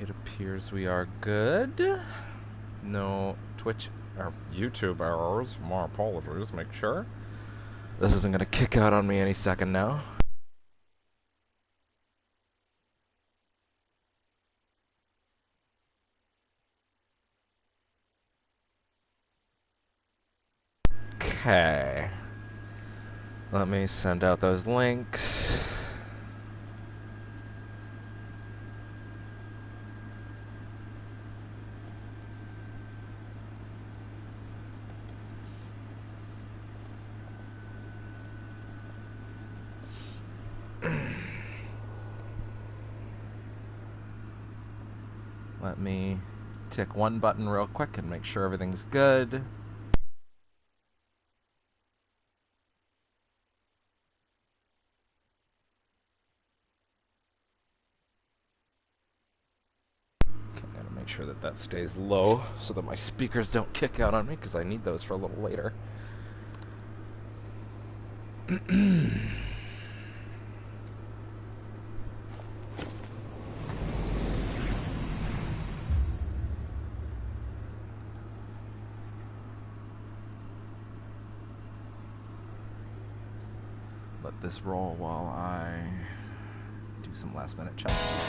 It appears we are good. No Twitch or YouTube errors. My apologies. Make sure. This isn't going to kick out on me any second now. Okay. Let me send out those links. Let me tick one button real quick and make sure everything's good. Okay, gotta make sure that that stays low so that my speakers don't kick out on me, because I need those for a little later. Let this roll while I do some last minute checks.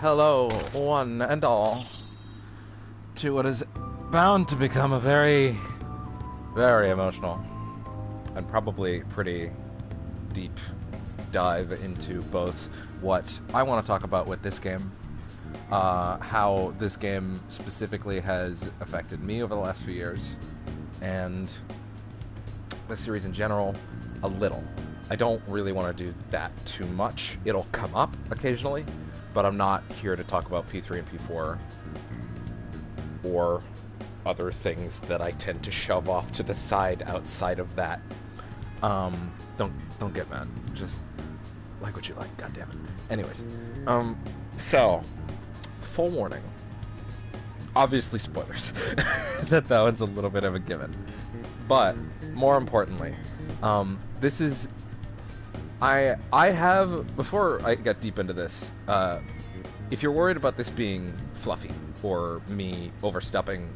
Hello, one and all, to what is bound to become a very, very emotional and probably pretty deep dive into both what I want to talk about with this game, how this game specifically has affected me over the last few years, and the series in general a little. I don't really want to do that too much. It'll come up occasionally, but I'm not here to talk about P3 and P4 or other things that I tend to shove off to the side outside of that. Don't get mad. Just like what you like, goddammit. Anyways, so full warning. Obviously spoilers. that one's a little bit of a given. But more importantly, this is I have, before I get deep into this, if you're worried about this being fluffy or me overstuffing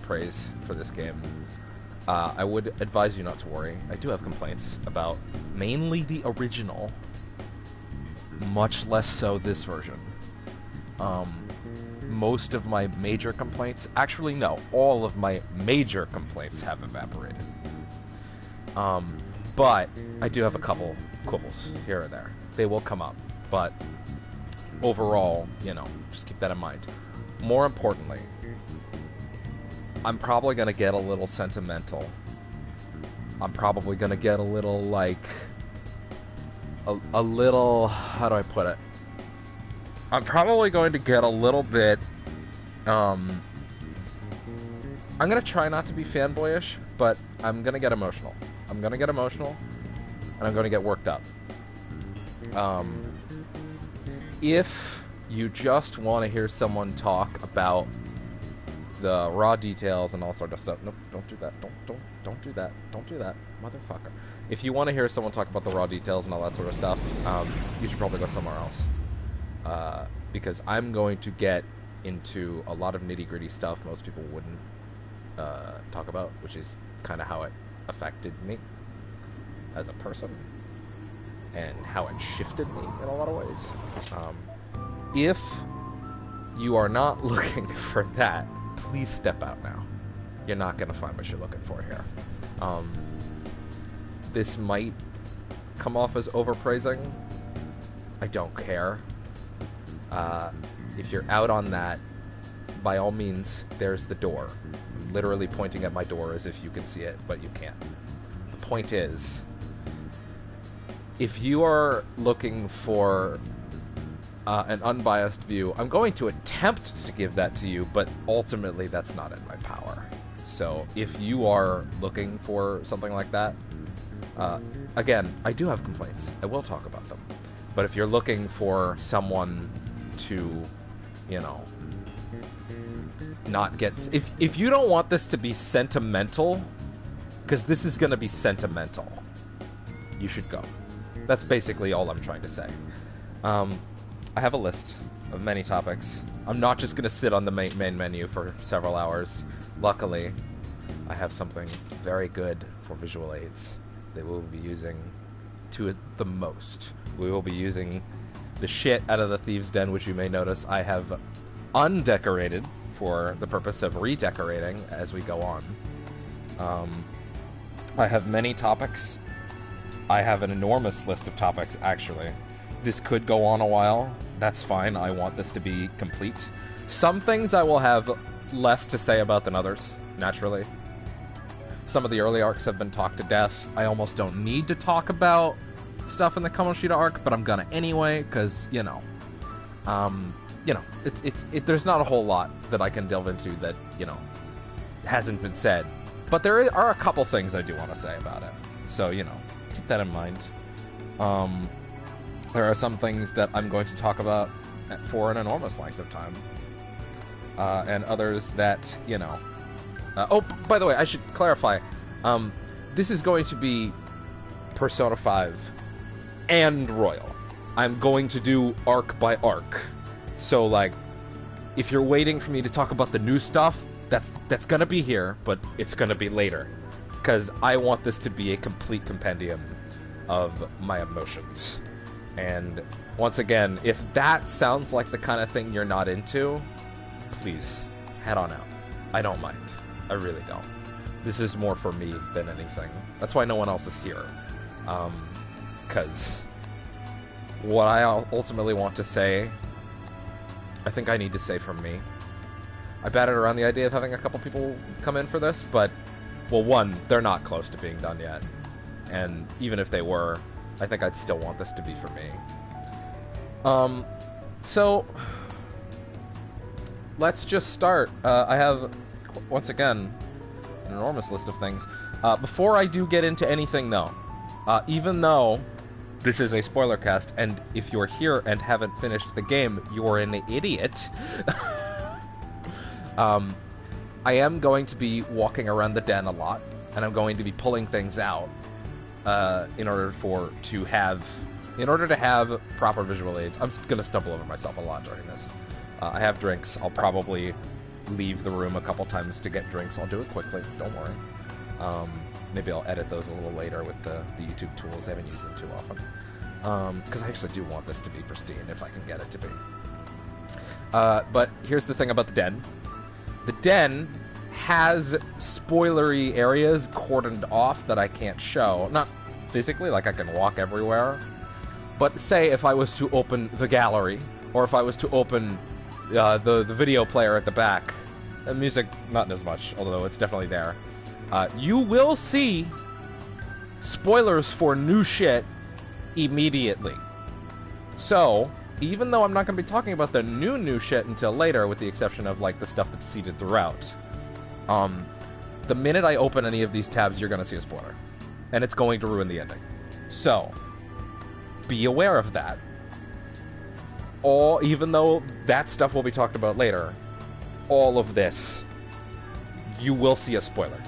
praise for this game, I would advise you not to worry. I do have complaints about mainly the original, much less so this version. Most of my major complaints, actually no, all of my major complaints have evaporated. But I do have a couple quibbles here or there. They will come up, but overall, you know, just keep that in mind. More importantly, I'm probably going to get a little sentimental. I'm probably going to get a little, like, a little, how do I put it? I'm probably going to get a little bit, I'm gonna try not to be fanboyish, but I'm gonna get emotional. I'm gonna get emotional, and I'm gonna get worked up. If you just want to hear someone talk about the raw details and all sort of stuff, nope, don't do that. Don't do that. Don't do that, motherfucker. If you want to hear someone talk about the raw details and all that sort of stuff, you should probably go somewhere else. Because I'm going to get into a lot of nitty-gritty stuff most people wouldn't talk about, which is kind of how it affected me as a person and how it shifted me in a lot of ways. If you are not looking for that, please step out now. You're not going to find what you're looking for here. This might come off as overpraising. I don't care. If you're out on that, by all means, there's the door. I'm literally pointing at my door as if you can see it, but you can't. The point is, if you are looking for an unbiased view, I'm going to attempt to give that to you, but ultimately that's not in my power. So if you are looking for something like that, again, I do have complaints. I will talk about them. But if you're looking for someone to, you know, not get... If you don't want this to be sentimental, because this is going to be sentimental, you should go. That's basically all I'm trying to say. I have a list of many topics. I'm not just going to sit on the main menu for several hours. Luckily, I have something very good for visual aids that we'll be using to it the most. We will be using the shit out of the Thieves' Den, which you may notice I have undecorated for the purpose of redecorating as we go on. I have many topics. I have an enormous list of topics, actually. This could go on a while. That's fine. I want this to be complete. Some things I will have less to say about than others, naturally. Some of the early arcs have been talked to death. I almost don't need to talk about stuff in the Kaneshiro arc, but I'm gonna anyway, because, you know, there's not a whole lot that I can delve into that, you know, hasn't been said. But there are a couple things I do want to say about it. So, you know, keep that in mind. There are some things that I'm going to talk about for an enormous length of time. And others that, you know... oh, by the way, I should clarify. This is going to be Persona 5 and Royal. I'm going to do arc by arc. So, like, if you're waiting for me to talk about the new stuff, that's gonna be here, but it's gonna be later. Because I want this to be a complete compendium of my emotions. And once again, if that sounds like the kind of thing you're not into, please, head on out. I don't mind. I really don't. This is more for me than anything. That's why no one else is here. Because what I ultimately want to say, I think I need to say from me. I batted around the idea of having a couple people come in for this, but, well, one, they're not close to being done yet. And even if they were, I think I'd still want this to be for me. So, let's just start. I have, once again, an enormous list of things. Before I do get into anything, though, even though this is a spoiler cast, and if you're here and haven't finished the game, you're an idiot. I am going to be walking around the den a lot, and I'm going to be pulling things out in order to have proper visual aids. I'm going to stumble over myself a lot during this. I have drinks. I'll probably leave the room a couple times to get drinks. I'll do it quickly. Don't worry. Maybe I'll edit those a little later with the YouTube tools. I haven't used them too often. Because I actually do want this to be pristine if I can get it to be. But here's the thing about the den. The den has spoilery areas cordoned off that I can't show. Not physically, like I can walk everywhere. But say if I was to open the gallery, or if I was to open the video player at the back, the music, not as much, although it's definitely there, you will see spoilers for new shit immediately. So, even though I'm not going to be talking about the new shit until later, with the exception of, like, the stuff that's seeded throughout, The minute I open any of these tabs, you're going to see a spoiler. And it's going to ruin the ending. So, be aware of that. Even though that stuff will be talked about later, all of this, you will see a spoiler.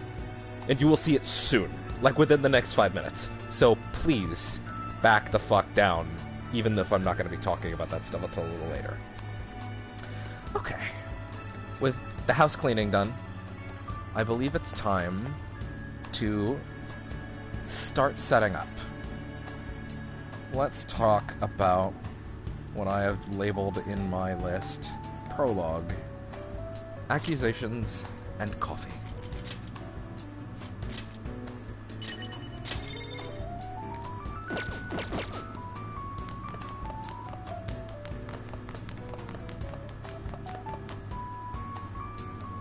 And you will see it soon. Like within the next 5 minutes. So please, back the fuck down. Even if I'm not going to be talking about that stuff until a little later. Okay. With the house cleaning done, I believe it's time to start setting up. Let's talk about what I have labeled in my list: prologue, accusations, and coffee.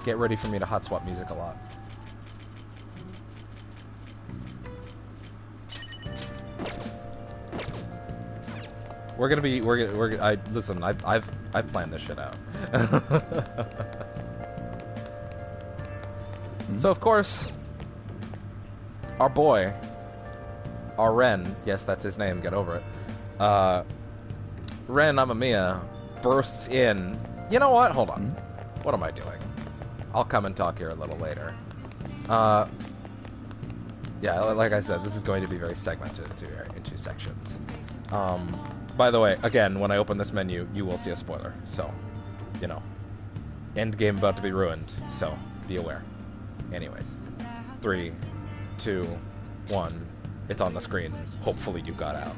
Get ready for me to hot swap music a lot. Listen, I've planned this shit out. So of course, our boy, our Ren, yes, that's his name, get over it. Ren Amamiya bursts in. You know what? Hold on. What am I doing? I'll come and talk here a little later. Yeah, like I said, this is going to be very segmented into sections. By the way, again, when I open this menu, you will see a spoiler. So, you know, end game about to be ruined. So, be aware. Anyways, 3, 2, 1. It's on the screen. Hopefully you got out.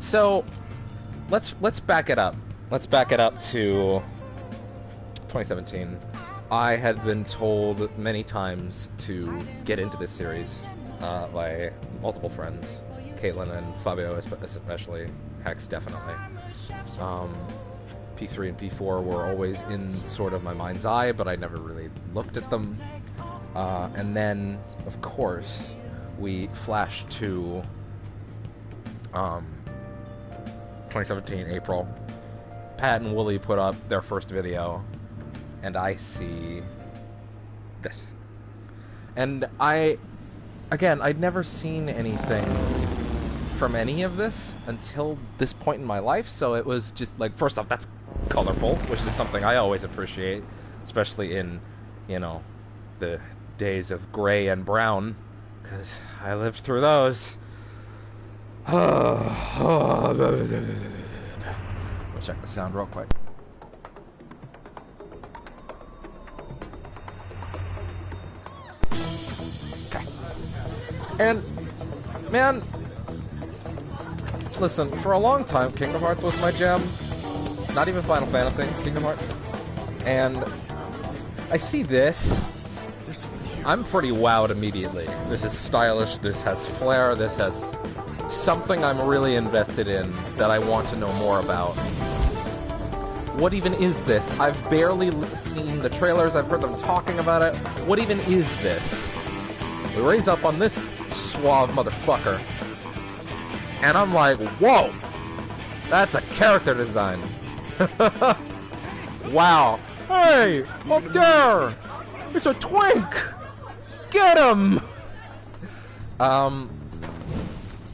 So, let's back it up. Let's back it up to 2017. I had been told many times to get into this series by multiple friends. Caitlin and Fabio especially. Hex definitely. P3 and P4 were always in sort of my mind's eye, but I never really looked at them. And then, of course, we flashed to 2017, April. Pat and Wooly put up their first video, and I see this. And I'd never seen anything from any of this until this point in my life, so it was just like, first off, that's colorful, which is something I always appreciate, especially in, you know, the days of gray and brown, because I lived through those. We'll check the sound real quick. Okay. And, man, listen, for a long time, Kingdom Hearts was my jam. Not even Final Fantasy, Kingdom Hearts. And I see this, I'm pretty wowed immediately. This is stylish, this has flair, this has something I'm really invested in that I want to know more about. What even is this? I've barely seen the trailers, I've heard them talking about it. What even is this? We raise up on this suave motherfucker, and I'm like, whoa! That's a character design. Wow. Hey! Up there! It's a twink! Get him!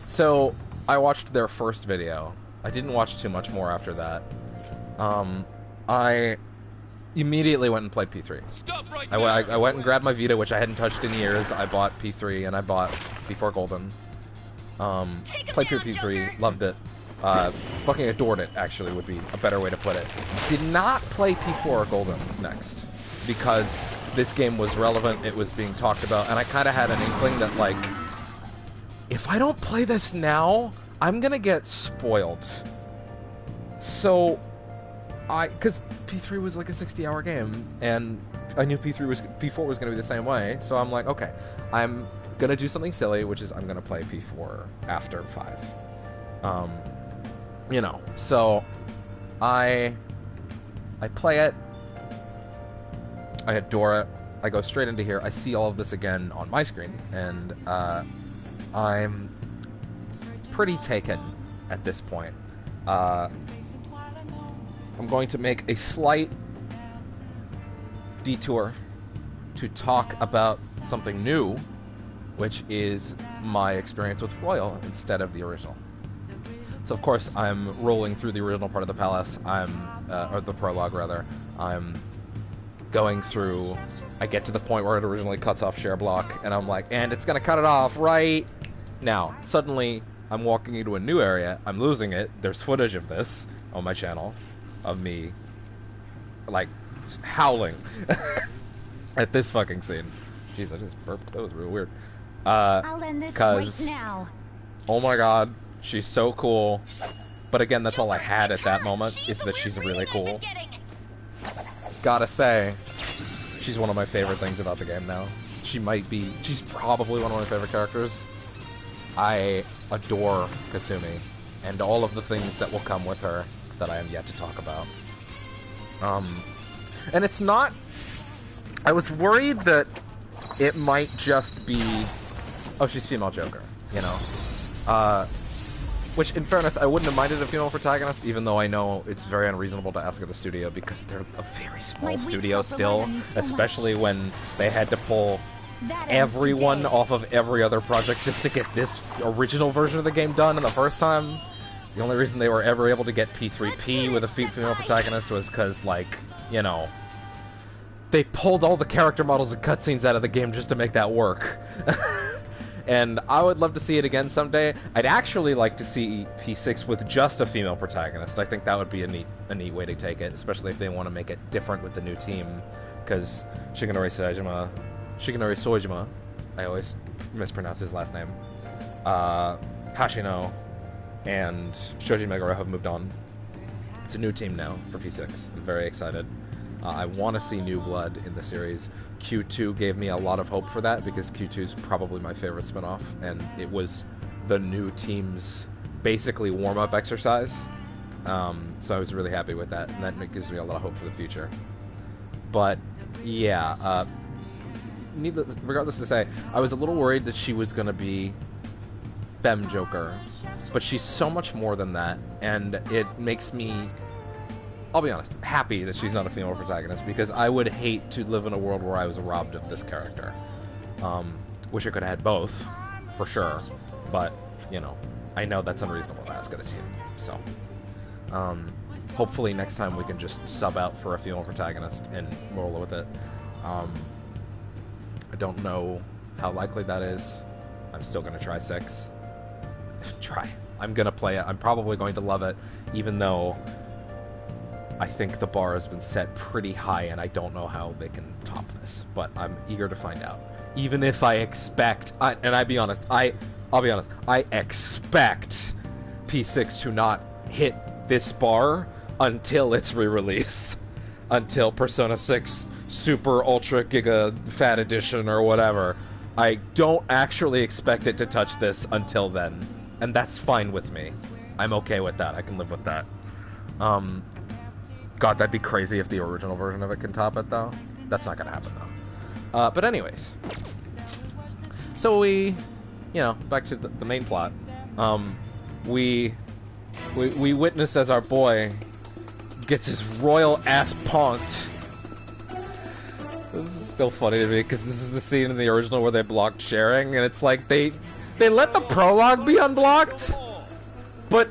So, I watched their first video. I didn't watch too much more after that. I immediately went and played P3. I went and grabbed my Vita, which I hadn't touched in years. I bought P3, and I bought P4 Golden. Played through P3, loved it. Fucking adored it, actually, would be a better way to put it. Did not play P4 Golden next, because this game was relevant, it was being talked about, and I kind of had an inkling that, like, if I don't play this now, I'm gonna get spoiled. So, because P3 was like a 60-hour game, and I knew P4 was gonna be the same way, so I'm like, okay, I'm gonna do something silly, which is I'm gonna play P4 after 5. You know, so I play it, I adore it, I go straight into here, I see all of this again on my screen, and I'm pretty taken at this point. I'm going to make a slight detour to talk about something new, which is my experience with Royal instead of the original. So of course I'm rolling through the original part of the palace. Or the prologue rather. I'm going through. I get to the point where it originally cuts off share block, and I'm like, and it's gonna cut it off right now. Suddenly, I'm walking into a new area. I'm losing it. There's footage of this on my channel, of me, like, howling at this fucking scene. Jeez, I just burped. That was real weird. I'll end this right now. Oh my god, she's so cool. But again, that's all I had at that moment. It's that she's really cool. Gotta say, she's one of my favorite things about the game now. She's probably one of my favorite characters. I adore Kasumi, and all of the things that will come with her that I am yet to talk about. And it's not... I was worried that it might just be... Oh, she's female Joker, you know? Which, in fairness, I wouldn't have minded a female protagonist, even though I know it's very unreasonable to ask of the studio, because they're a very small studio still, especially when they had to pull everyone off of every other project just to get this original version of the game done in the first time. The only reason they were ever able to get P3P with a female protagonist was because, like, you know, they pulled all the character models and cutscenes out of the game just to make that work. And I would love to see it again someday. I'd actually like to see P6 with just a female protagonist. I think that would be a neat way to take it, especially if they want to make it different with the new team. Because Shigenori Sojima, I always mispronounce his last name, Hashino, and Shoji Meguro have moved on. It's a new team now for P6. I'm very excited. I want to see new blood in the series. Q2 gave me a lot of hope for that, because Q2 is probably my favorite spinoff, and it was the new team's basically warm-up exercise. So I was really happy with that, and that gives me a lot of hope for the future. But yeah, regardless to say, I was a little worried that she was going to be Femme Joker, but she's so much more than that, and it makes me, I'll be honest, happy that she's not a female protagonist, because I would hate to live in a world where I was robbed of this character. Wish I could have had both, for sure, but, you know, I know that's unreasonable to ask of the team, so. Hopefully next time we can just sub out for a female protagonist and roll with it. I don't know how likely that is. I'm still going to try 6. I'm going to play it. I'm probably going to love it, even though I think the bar has been set pretty high, and I don't know how they can top this. But I'm eager to find out. Even if I expect... and I'll be honest, I expect P6 to not hit this bar until its re-release. Until Persona 6 Super Ultra Giga Fat Edition or whatever. I don't actually expect it to touch this until then. And that's fine with me. I'm okay with that. I can live with that. God, that'd be crazy if the original version of it can top it, though. That's not gonna happen, though. But anyways. So we, you know, back to the main plot. We witness as our boy gets his royal ass punked. This is still funny to me, because this is the scene in the original where they blocked sharing, and it's like, they let the prologue be unblocked, but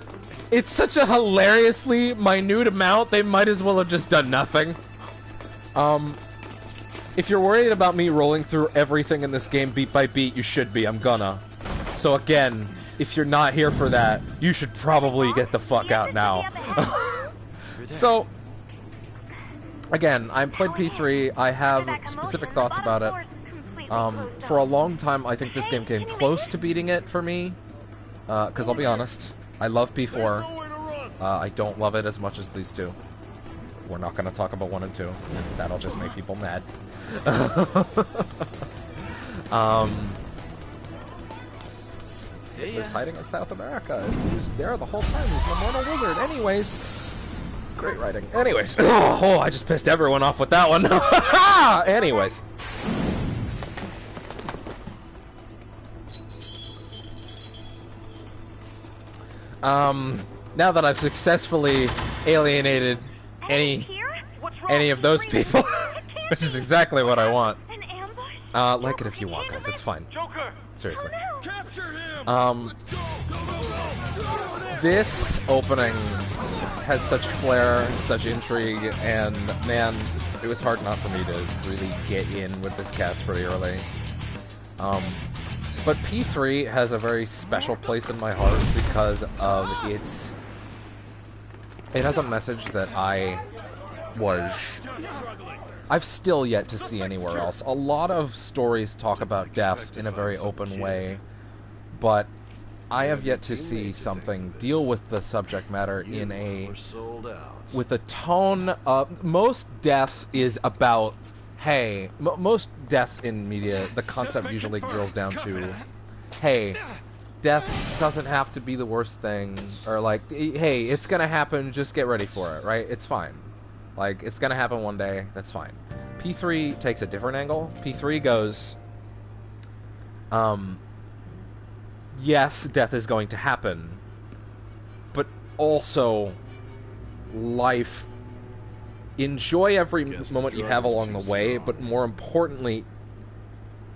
it's such a hilariously minute amount, they might as well have just done nothing. If you're worried about me rolling through everything in this game beat by beat, you should be. I'm gonna. So again, if you're not here for that, you should probably get the fuck out now. So, again, I played P3, I have specific thoughts about it. For a long time, I think this game came close to beating it for me, because I'll be honest, I love P4, I don't love it as much as these two. We're not going to talk about 1 and 2, and that'll just make people mad. He's hiding in South America, he was there the whole time, he's an immortal wizard. Anyways, great writing. Anyways, oh, I just pissed everyone off with that one. Anyways. Now that I've successfully alienated any of those people, which is exactly what I want. An Like it if you want, guys. It's fine. Seriously. This opening has such flair, such intrigue, and man, it was hard not for me to really get in with this cast pretty early. But P3 has a very special place in my heart because of its... It has a message that I've still yet to see anywhere else. A lot of stories talk about death in a very open way, but I have yet to see something deal with the subject matter in with a tone of... Most death is about, hey, most death in media, the concept usually drills down to, hey, death doesn't have to be the worst thing, or like, hey, it's gonna happen, just get ready for it, right? It's fine. Like, it's gonna happen one day, that's fine. P3 takes a different angle. P3 goes, yes, death is going to happen, but also life. Enjoy every moment you have along the way, but more importantly,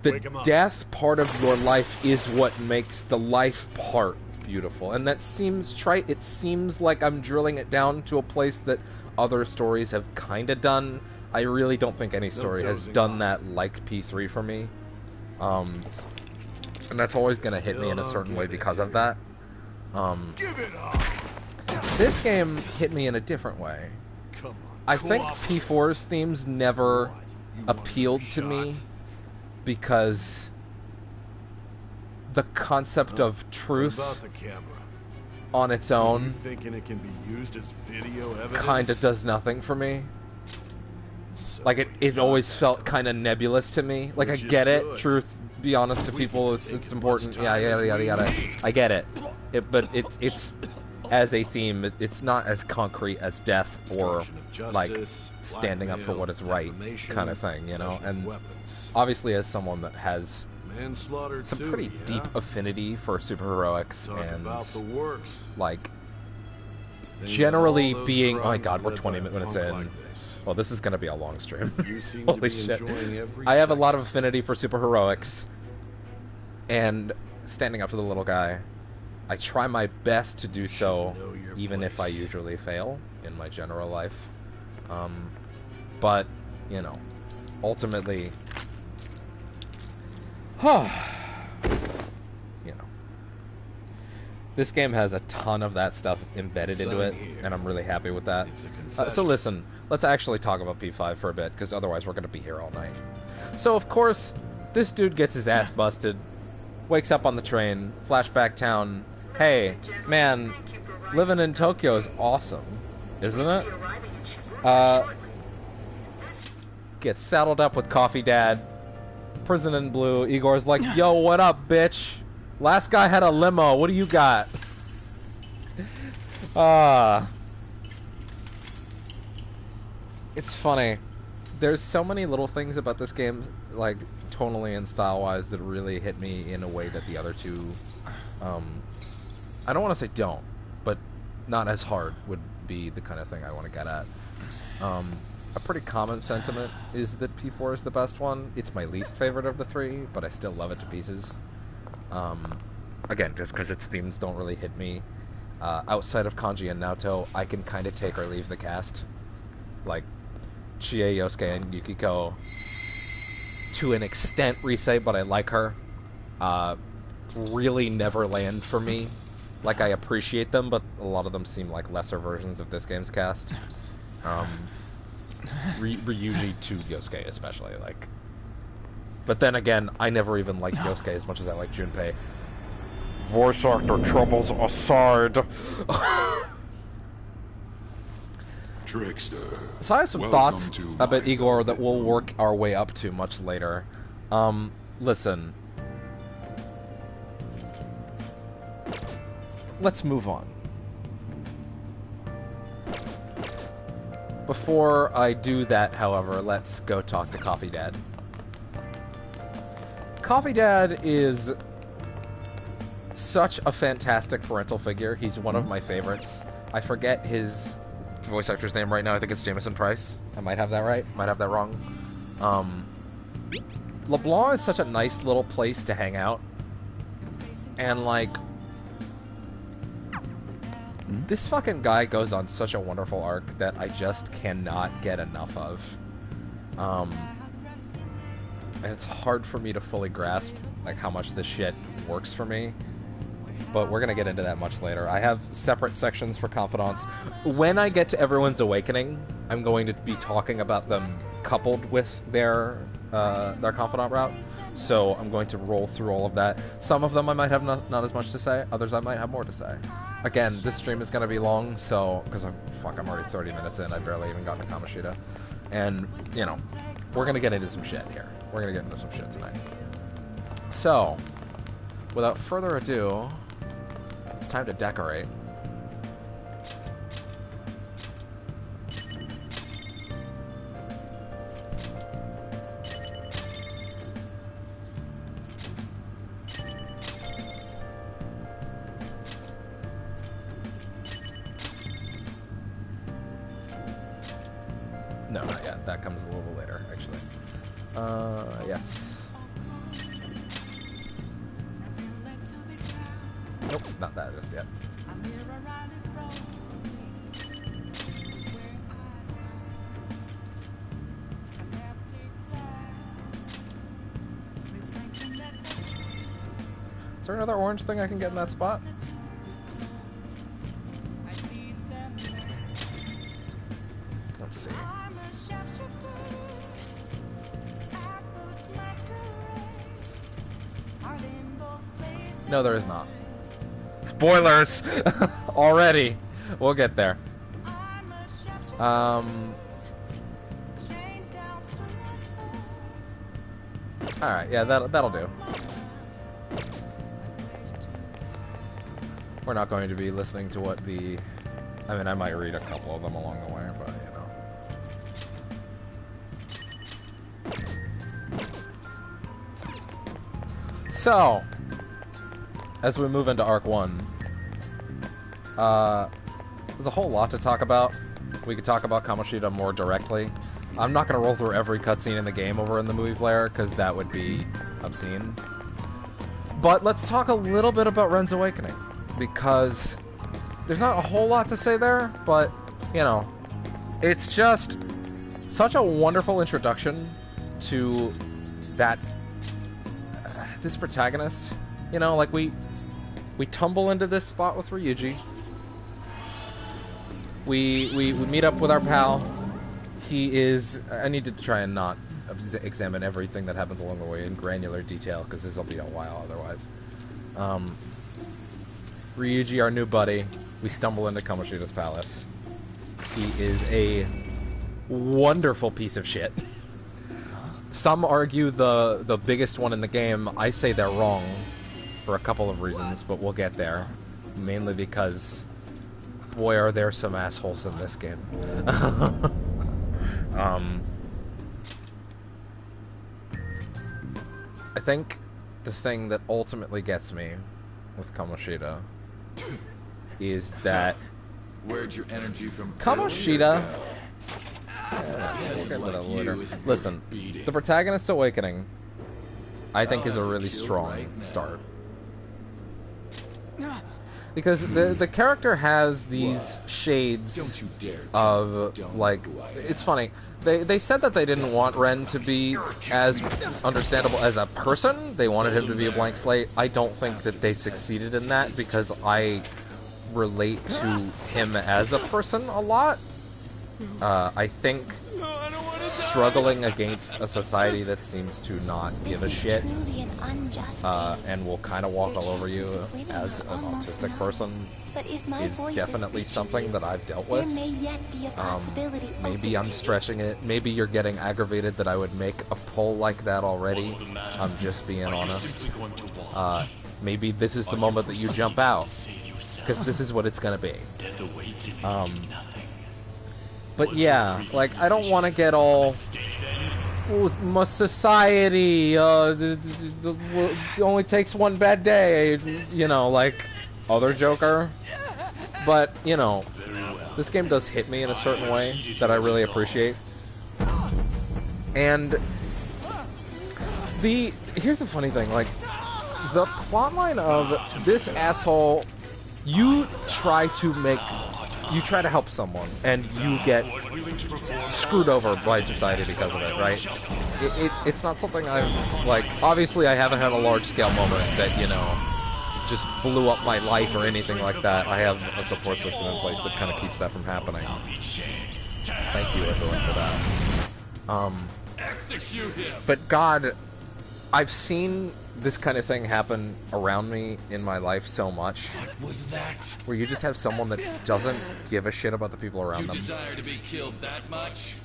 the death part of your life is what makes the life part beautiful. And that seems trite. It seems like I'm drilling it down to a place that other stories have kind of done. I really don't think any story has done that like P3 for me. And that's always going to hit me in a certain way because of that. This game hit me in a different way. I think P4's themes never appealed to me because the concept of truth on its own kind of does nothing for me. Like, it always felt kind of nebulous to me. Like, I get it, truth, be honest to people, it's important, yeah, yada, yada, yada. I get it. But it's as a theme, it's not as concrete as death or, like, standing up for what is right kind of thing, you know? And obviously as someone that has some pretty deep affinity for superheroics and, like, generally being... Oh my god, we're 20 minutes in. Well, this is going to be a long stream. Holy shit. I have a lot of affinity for superheroics and standing up for the little guy. I try my best to do so, even if I usually fail in my general life. But, you know, ultimately... you know. This game has a ton of that stuff embedded into it, and I'm really happy with that. So listen, let's actually talk about P5 for a bit, because otherwise we're going to be here all night. So, of course, this dude gets his ass busted, wakes up on the train, flashback town. Hey, man, living in Tokyo is awesome, isn't it? Gets saddled up with Coffee Dad, Prison in Blue. Igor's like, yo, what up, bitch? Last guy had a limo. What do you got? It's funny. There's so many little things about this game, like, tonally and style-wise, that really hit me in a way that the other two, I don't want to say don't, but not as hard would be the kind of thing I want to get at. A pretty common sentiment is that P4 is the best one. It's my least favorite of the three, but I still love it to pieces. Again, just because its themes don't really hit me. Outside of Kanji and Naoto, I can kind of take or leave the cast. Like, Chie, Yosuke, and Yukiko, to an extent, Rise, but I like her. Really never land for me. Like, I appreciate them, but a lot of them seem like lesser versions of this game's cast. Ryuji to Yosuke, especially, like... But then again, I never even liked Yosuke as much as I like Junpei. Voice actor troubles aside. Trickster. So I have some thoughts about Igor that we'll work our way up to much later. Listen. Let's move on. Before I do that, however, let's go talk to Coffee Dad. Coffee Dad is such a fantastic parental figure. He's one of my favorites. I forget his voice actor's name right now. I think it's Jamison Price. I might have that right. Might have that wrong. LeBlanc is such a nice little place to hang out. And, like, this fucking guy goes on such a wonderful arc that I just cannot get enough of. And it's hard for me to fully grasp, like, how much this shit works for me. But we're gonna get into that much later. I have separate sections for Confidants. When I get to Everyone's Awakening, I'm going to be talking about them coupled with their Confidant route. So I'm going to roll through all of that. Some of them I might have not as much to say. Others I might have more to say. Again, this stream is gonna be long, so... Because I'm already 30 minutes in. I barely even got to Kamishita. And, you know, we're gonna get into some shit here. We're gonna get into some shit tonight. So, without further ado... It's time to decorate. No, not yet. That comes a little bit later, actually. Yes. Nope, not that just yet. Is there another orange thing I can get in that spot? Let's see. No, there is not. Spoilers! Already! We'll get there. Alright, yeah, that'll do. We're not going to be listening to what the... I mean, I might read a couple of them along the way, but, you know. So, as we move into Arc 1, there's a whole lot to talk about. We could talk about Kamoshida more directly. I'm not going to roll through every cutscene in the game over in the movie player, because that would be obscene. But let's talk a little bit about Ren's Awakening, because there's not a whole lot to say there, but, you know, it's just such a wonderful introduction to that, this protagonist. You know, like, we tumble into this spot with Ryuji. We meet up with our pal. He is... I need to try and not examine everything that happens along the way in granular detail, because this will be a while otherwise. Ryuji, our new buddy, we stumble into Kamoshida's palace. He is a wonderful piece of shit. Some argue the biggest one in the game. I say they're wrong for a couple of reasons, but we'll get there. Mainly because, boy, are there some assholes in this game. I think the thing that ultimately gets me with Kamoshida is that Where'd your energy from? Kamoshida... Listen, the protagonist's awakening, I think, is a really strong start. Because the character has these shades of, like, it's funny. They said that they didn't want Ren to be as understandable as a person. They wanted him to be a blank slate. I don't think that they succeeded in that, because I relate to him as a person a lot. I think struggling against a society that seems to not give a shit and will kind of walk all over you as an autistic person is definitely something that I've dealt with. Maybe I'm stretching it. Maybe you're getting aggravated that I would make a poll like that already. I'm just being honest. Maybe this is the moment that you jump out, because this is what it's gonna be. But yeah, like, I don't want to get all... my society, it only takes one bad day, you know, like, other Joker. But, you know, this game does hit me in a certain way that I really appreciate. And Here's the funny thing, like, the plotline of this asshole, you try to help someone, and you get screwed over by society because of it, right? It's not something I've, like, obviously I haven't had a large-scale moment that, you know, just blew up my life or anything like that. I have a support system in place that kind of keeps that from happening. Thank you, everyone, for that. But God, I've seen this kind of thing happen around me in my life so much. What was that? Where you just have someone that doesn't give a shit about the people around them. You desire to be killed that much?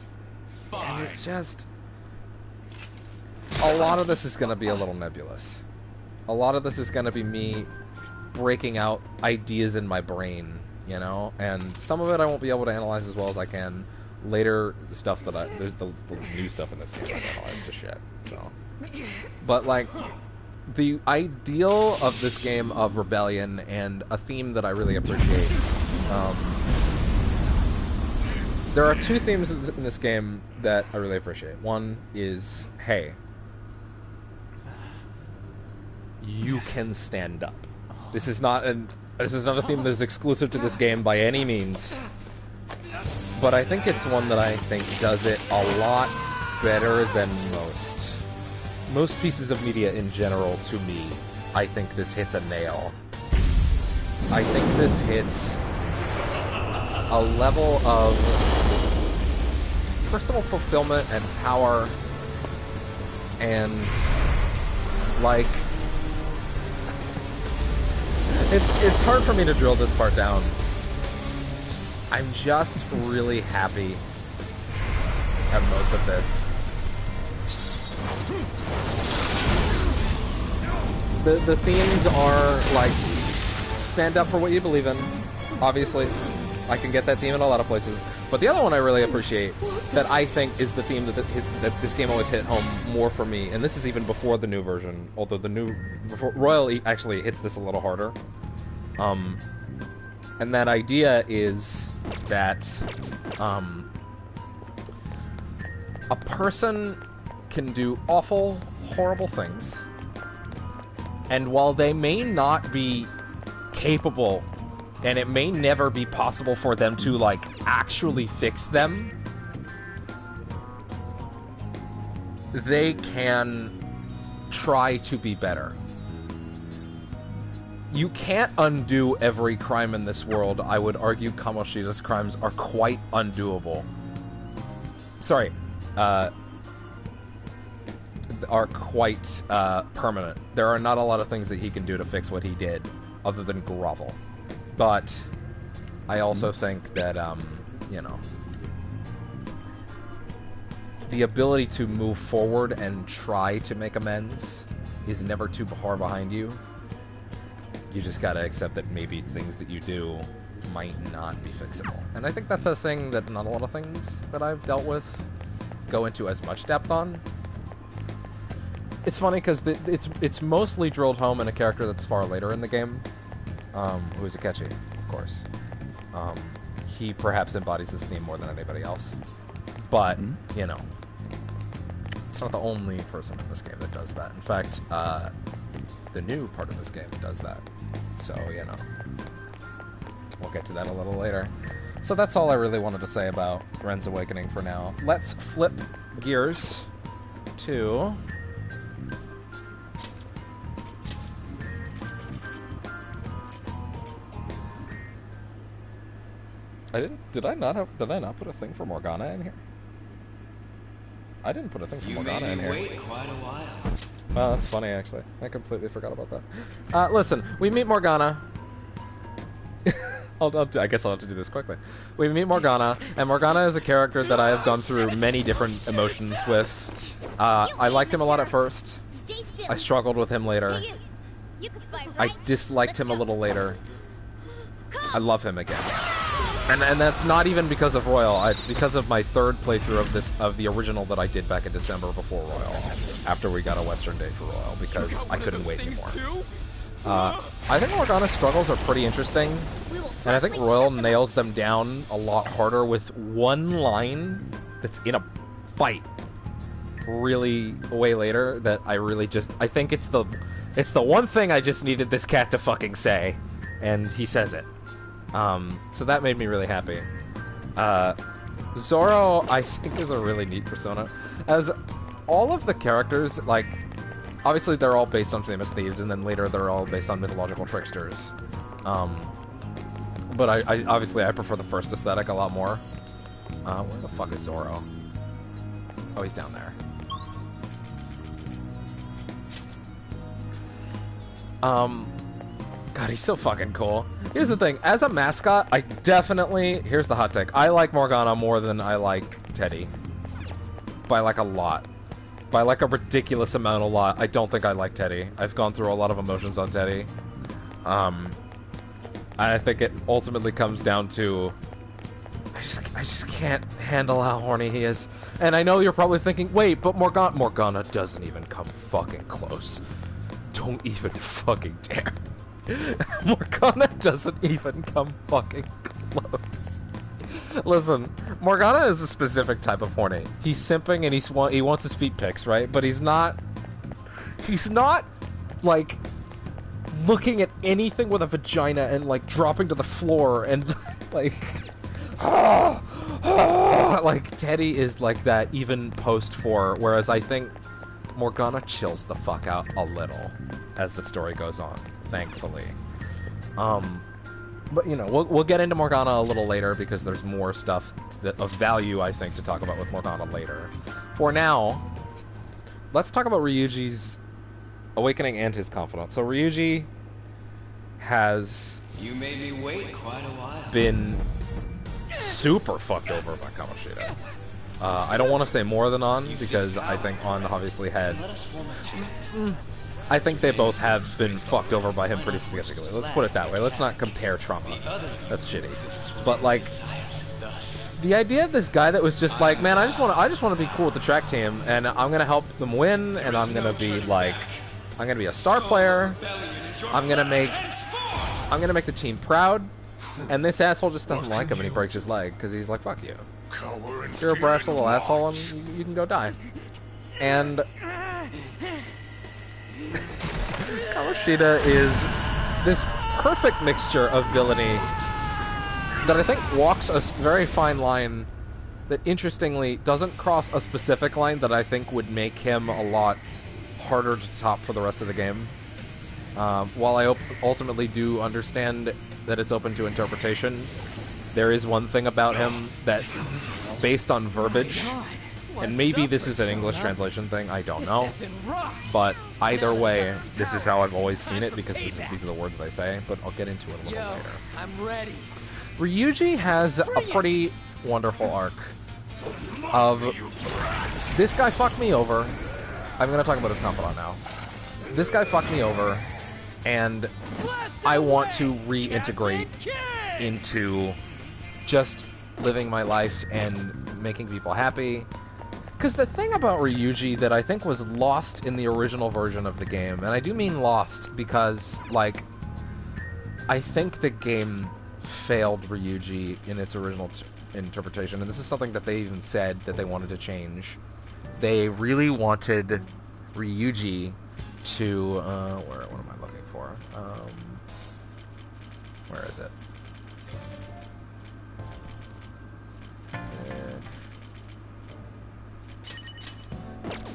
Fine. And it's just... a lot of this is going to be a little nebulous. A lot of this is going to be me breaking out ideas in my brain, you know? And some of it I won't be able to analyze as well as I can. Later stuff that there's the new stuff in this game I've analyzed to shit, so. But, like, the ideal of this game of rebellion and a theme that I really appreciate, there are two themes in this game that I really appreciate. One is, hey, you can stand up. This is not a theme that is exclusive to this game by any means. But I think it's one that I think does it a lot better than most pieces of media in general. To me, I think this hits a nail. I think this hits a level of personal fulfillment and power, and, like, it's hard for me to drill this part down. I'm just really happy at most of this. The themes are, like, stand up for what you believe in. Obviously, I can get that theme in a lot of places. But the other one I really appreciate, that I think is the theme that this game always hit home more for me, and this is even before the new version, although Royal actually hits this a little harder. And that idea is that a person can do awful, horrible things, and while they may not be capable, and it may never be possible for them to, like, actually fix them, they can try to be better. You can't undo every crime in this world. I would argue Kamoshida's crimes are quite undoable. Sorry, are quite permanent. There are not a lot of things that he can do to fix what he did, other than grovel. But I also think that, you know, the ability to move forward and try to make amends is never too far behind you. You just gotta accept that maybe things that you do might not be fixable. And I think that's a thing that not a lot of things that I've dealt with go into as much depth on. It's funny because it's mostly drilled home in a character that's far later in the game, who is Akechi, of course. He perhaps embodies this theme more than anybody else. But, you know, it's not the only person in this game that does that. In fact, the new part of this game does that. So, you know, we'll get to that a little later. So that's all I really wanted to say about Ren's Awakening for now. Let's flip gears to... Did I not put a thing for Morgana in here? I didn't put a thing for Morgana in here. Wait quite a while. Well, that's funny, actually. I completely forgot about that. Listen, we meet Morgana. I guess I'll have to do this quickly. We meet Morgana, and Morgana is a character that I have gone through many different emotions with. I liked him a lot at first. I struggled with him later. I disliked him a little later. I love him again. And that's not even because of Royal. It's because of my third playthrough of the original that I did back in December before Royal, after we got a Western date for Royal, because I couldn't wait anymore. I think Morgana's struggles are pretty interesting, and I think Royal nails them down a lot harder with one line that's in a fight. really way later that I really just... I think it's the one thing I just needed this cat to fucking say. And he says it. So that made me really happy. Zoro, I think, is a really neat persona. As all of the characters, like, obviously they're all based on famous thieves, and then later they're all based on mythological tricksters. But I obviously I prefer the first aesthetic a lot more. Where the fuck is Zoro? Oh, he's down there. God, he's so fucking cool. Here's the thing, as a mascot, I definitely... Here's the hot take. I like Morgana more than I like Teddy. By, like, a lot. By, like, a ridiculous amount, a lot. I don't think I like Teddy. I've gone through a lot of emotions on Teddy. I think it ultimately comes down to... I just can't handle how horny he is. And I know you're probably thinking, wait, but Morgana doesn't even come fucking close. Don't even fucking dare. Morgana doesn't even come fucking close. Listen, Morgana is a specific type of horny. He's simping and he wants his feet pics, right? But he's not, like, looking at anything with a vagina and, like, dropping to the floor and, like... like, Teddy is like that even post-4, whereas I think Morgana chills the fuck out a little as the story goes on, thankfully. But, you know, we'll get into Morgana a little later because there's more stuff of value, I think, to talk about with Morgana later. For now, let's talk about Ryuji's awakening and his confidant. So Ryuji has You made me wait quite a while. been super fucked over by Kaneshiro. I don't want to say more than On, because I think On obviously had... I think they both have been fucked over by him pretty significantly. Let's put it that way. Let's not compare trauma. That's shitty. But, like, the idea of this guy that was just like, man, I just want to be cool with the track team, and I'm gonna help them win, and I'm gonna be like, I'm gonna be a star player. I'm gonna make the team proud. And this asshole just doesn't like him, and he breaks his leg because he's like, fuck you. You're a brash little asshole, and you can go die. And Kamoshida is this perfect mixture of villainy that I think walks a very fine line that, interestingly, doesn't cross a specific line that I think would make him a lot harder to top for the rest of the game. While I ultimately do understand that it's open to interpretation, there is one thing about him that's based on verbiage, and maybe this is an English translation thing, I don't know, but either way, this is how I've always seen it, because these are the words they say, but I'll get into it a little later. I'm ready. Ryuji has a pretty wonderful arc of, this guy fucked me over. I'm going to talk about his confidant now. This guy fucked me over, and I want to reintegrate into just living my life and making people happy. Because the thing about Ryuji that I think was lost in the original version of the game, and I do mean lost because, like, I think the game failed Ryuji in its original interpretation, and this is something that they even said that they wanted to change. They really wanted Ryuji to, what am I looking for? Where is it?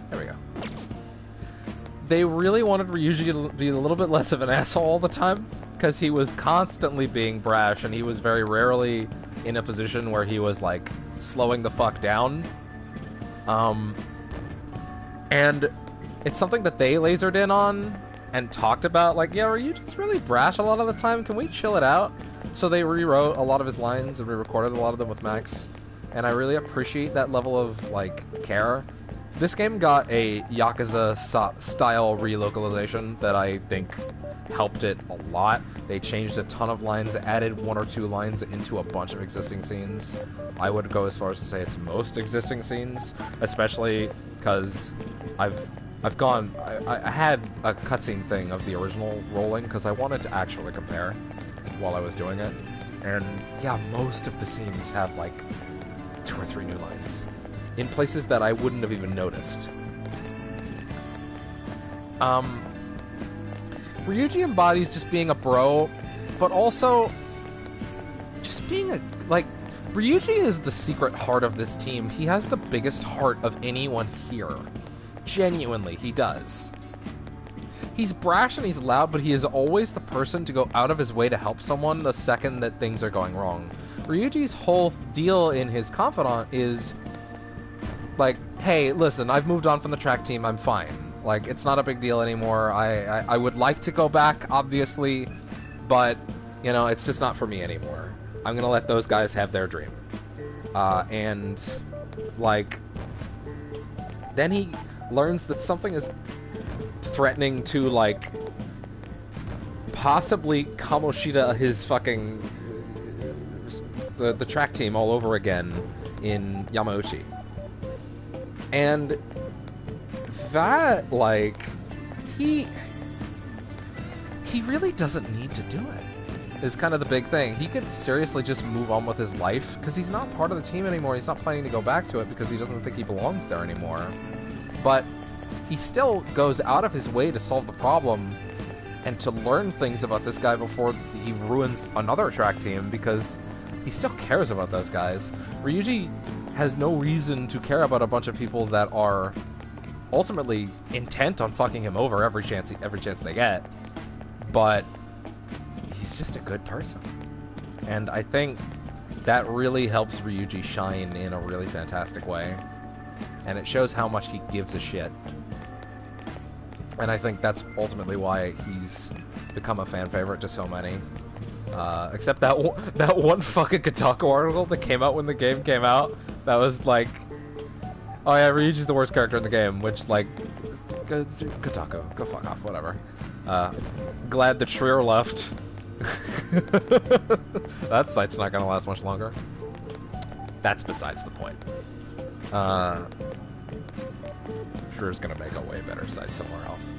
There we go. They really wanted Ryuji to be a little bit less of an asshole all the time, because he was constantly being brash, and he was very rarely in a position where he was, like, slowing the fuck down. And it's something that they lasered in on and talked about, like, yeah, Ryuji's really brash a lot of the time, can we chill it out? So they rewrote a lot of his lines and re-recorded a lot of them with Max, and I really appreciate that level of, like, care. This game got a Yakuza-style relocalization that I think helped it a lot. They changed a ton of lines, added 1 or 2 lines into a bunch of existing scenes. I would go as far as to say it's most existing scenes, especially because I had a cutscene thing of the original rolling because I wanted to actually compare while I was doing it. And yeah, most of the scenes have like 2 or 3 new lines in places that I wouldn't have even noticed Ryuji embodies just being a bro, but also just being a, like, Ryuji is the secret heart of this team. He has the biggest heart of anyone here. Genuinely, he does. He's brash and he's loud, but he is always the person to go out of his way to help someone the second that things are going wrong. Ryuji's whole deal in his confidant is, like, hey, listen, I've moved on from the track team, I'm fine. Like, it's not a big deal anymore. I would like to go back, obviously, but, you know, it's just not for me anymore. I'm gonna let those guys have their dream. And, like, then he learns that something is threatening to, like, possibly Kamoshida his fucking the track team all over again in Yamauchi. And that, like, he really doesn't need to do it, is kind of the big thing. He could seriously just move on with his life, because he's not part of the team anymore. He's not planning to go back to it because he doesn't think he belongs there anymore. But he still goes out of his way to solve the problem and to learn things about this guy before he ruins another track team, because he still cares about those guys. Ryuji has no reason to care about a bunch of people that are ultimately intent on fucking him over every chance they get. But he's just a good person. And I think that really helps Ryuji shine in a really fantastic way. And it shows how much he gives a shit. And I think that's ultimately why he's become a fan favorite to so many. Except that one fucking Kotaku article that came out when the game came out. That was like, oh yeah, Ryuji's the worst character in the game, which, like, Kotaku, go fuck off, whatever. Glad the Trier left. That site's not gonna last much longer. That's besides the point. Trier's gonna make a way better site somewhere else.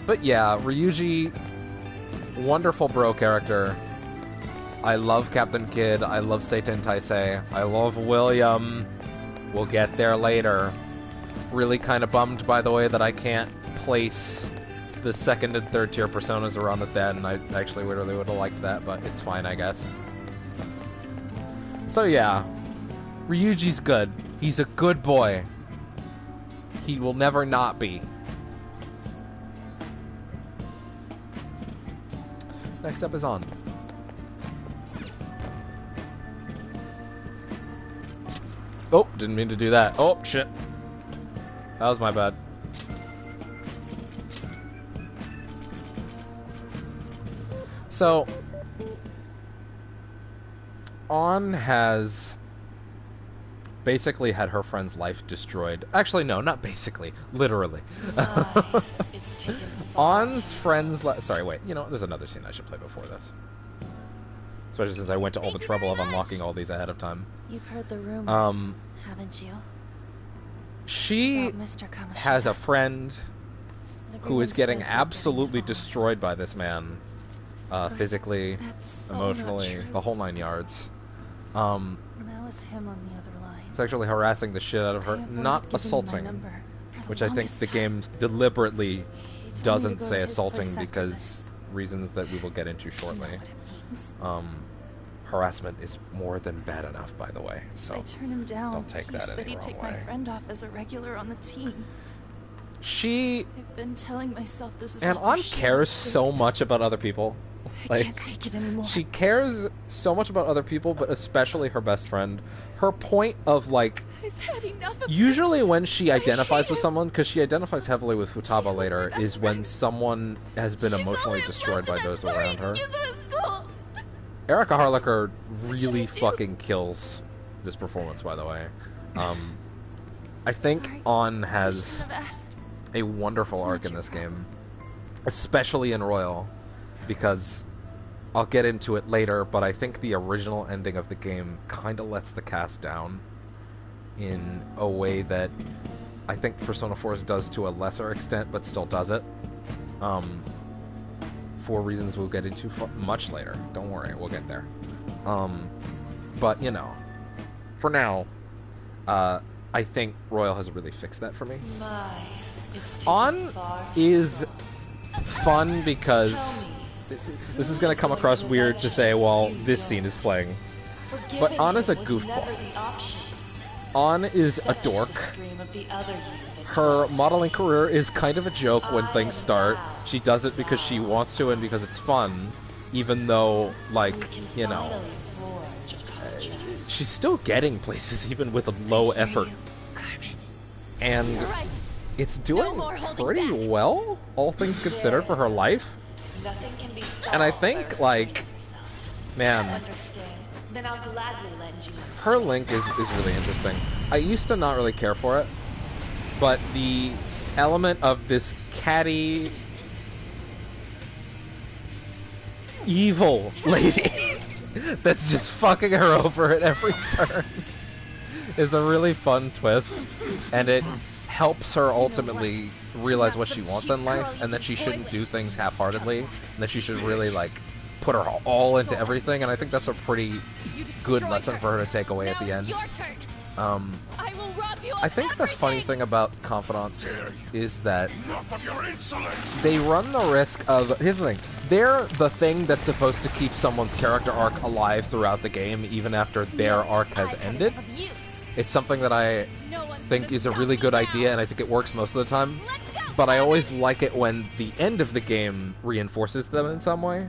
But yeah, Ryuji, wonderful bro character. I love Captain Kidd. I love Seiten Taisei. I love William. We'll get there later. Really kind of bummed, by the way, that I can't place the second and third tier personas around the den. I actually really would have liked that, but it's fine, I guess. So yeah, Ryuji's good. He's a good boy. He will never not be. Next up is On. Oh, didn't mean to do that. Oh, shit. That was my bad. So, On has basically had her friend's life destroyed. Actually, no, not basically. Literally. On's friend's sorry, wait. You know, there's another scene I should play before this. Especially since I went to all the trouble of unlocking all these ahead of time. You've heard the rumors, haven't you? She has a friend who is getting absolutely destroyed by this man. Physically, emotionally, the whole 9 yards. That was him on the other line. Sexually harassing the shit out of her. Not assaulting. Which I think the game deliberately doesn't say assaulting because reasons that we will get into shortly. Harassment is more than bad enough, by the way. So I turned him down. Don't take that any wrong way. He said he'd take my friend off as a regular on the team. I've been telling myself this is and On cares so much about other people. Like, I can't take it anymore. She cares so much about other people, but especially her best friend. Her point of, like, I've had enough of usually this. when she identifies with someone, because she identifies heavily with Futaba later, is when someone has been emotionally destroyed by those around her. Erika Harlacher really fucking kills this performance, by the way. I think On has a wonderful arc in this game, especially in Royal, because I'll get into it later, but I think the original ending of the game kind of lets the cast down in a way that I think Persona 4 does to a lesser extent, but still does it. For reasons we'll get into much later. Don't worry, we'll get there. But, you know, for now, I think Royal has really fixed that for me. On is fun because this is going to come across weird to say while this scene is playing, but On is a goofball. On is a dork. Her modeling career is kind of a joke when things start. She does it because she wants to and because it's fun, even though, like, you know, she's still getting places even with a low effort. And it's doing pretty well, all things considered, for her life. And I think, like, man, her link is really interesting. I used to not really care for it, but the element of this catty, evil lady that's just fucking her over at every turn is a really fun twist, and it helps her ultimately realize what she wants in life, and that she shouldn't do things half-heartedly, and that she should really, like, put her all into everything, and I think that's a pretty good lesson for her to take away at the end. I think the funny thing about Confidants is that they run the risk of... Here's the thing. They're the thing that's supposed to keep someone's character arc alive throughout the game, even after their arc has ended. It's something that I think is a really good idea, and I think it works most of the time. But I always like it when the end of the game reinforces them in some way,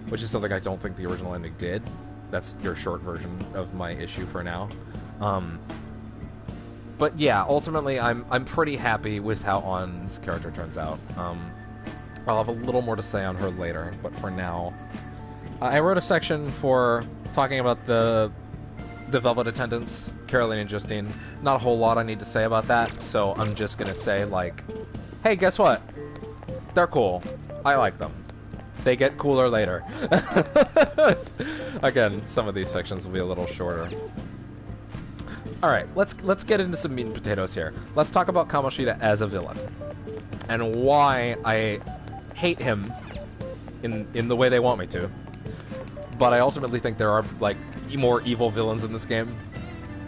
which is something I don't think the original ending did. That's your short version of my issue for now. But yeah, ultimately, I'm pretty happy with how On's character turns out. I'll have a little more to say on her later, but for now, I wrote a section for talking about the Velvet Attendants, Caroline and Justine. Not a whole lot I need to say about that, so I'm just gonna say, like, hey, guess what? They're cool. I like them. They get cooler later. Again, some of these sections will be a little shorter. Alright, let's get into some meat and potatoes here. Let's talk about Kamoshida as a villain, and why I hate him in the way they want me to. But I ultimately think there are, like, more evil villains in this game.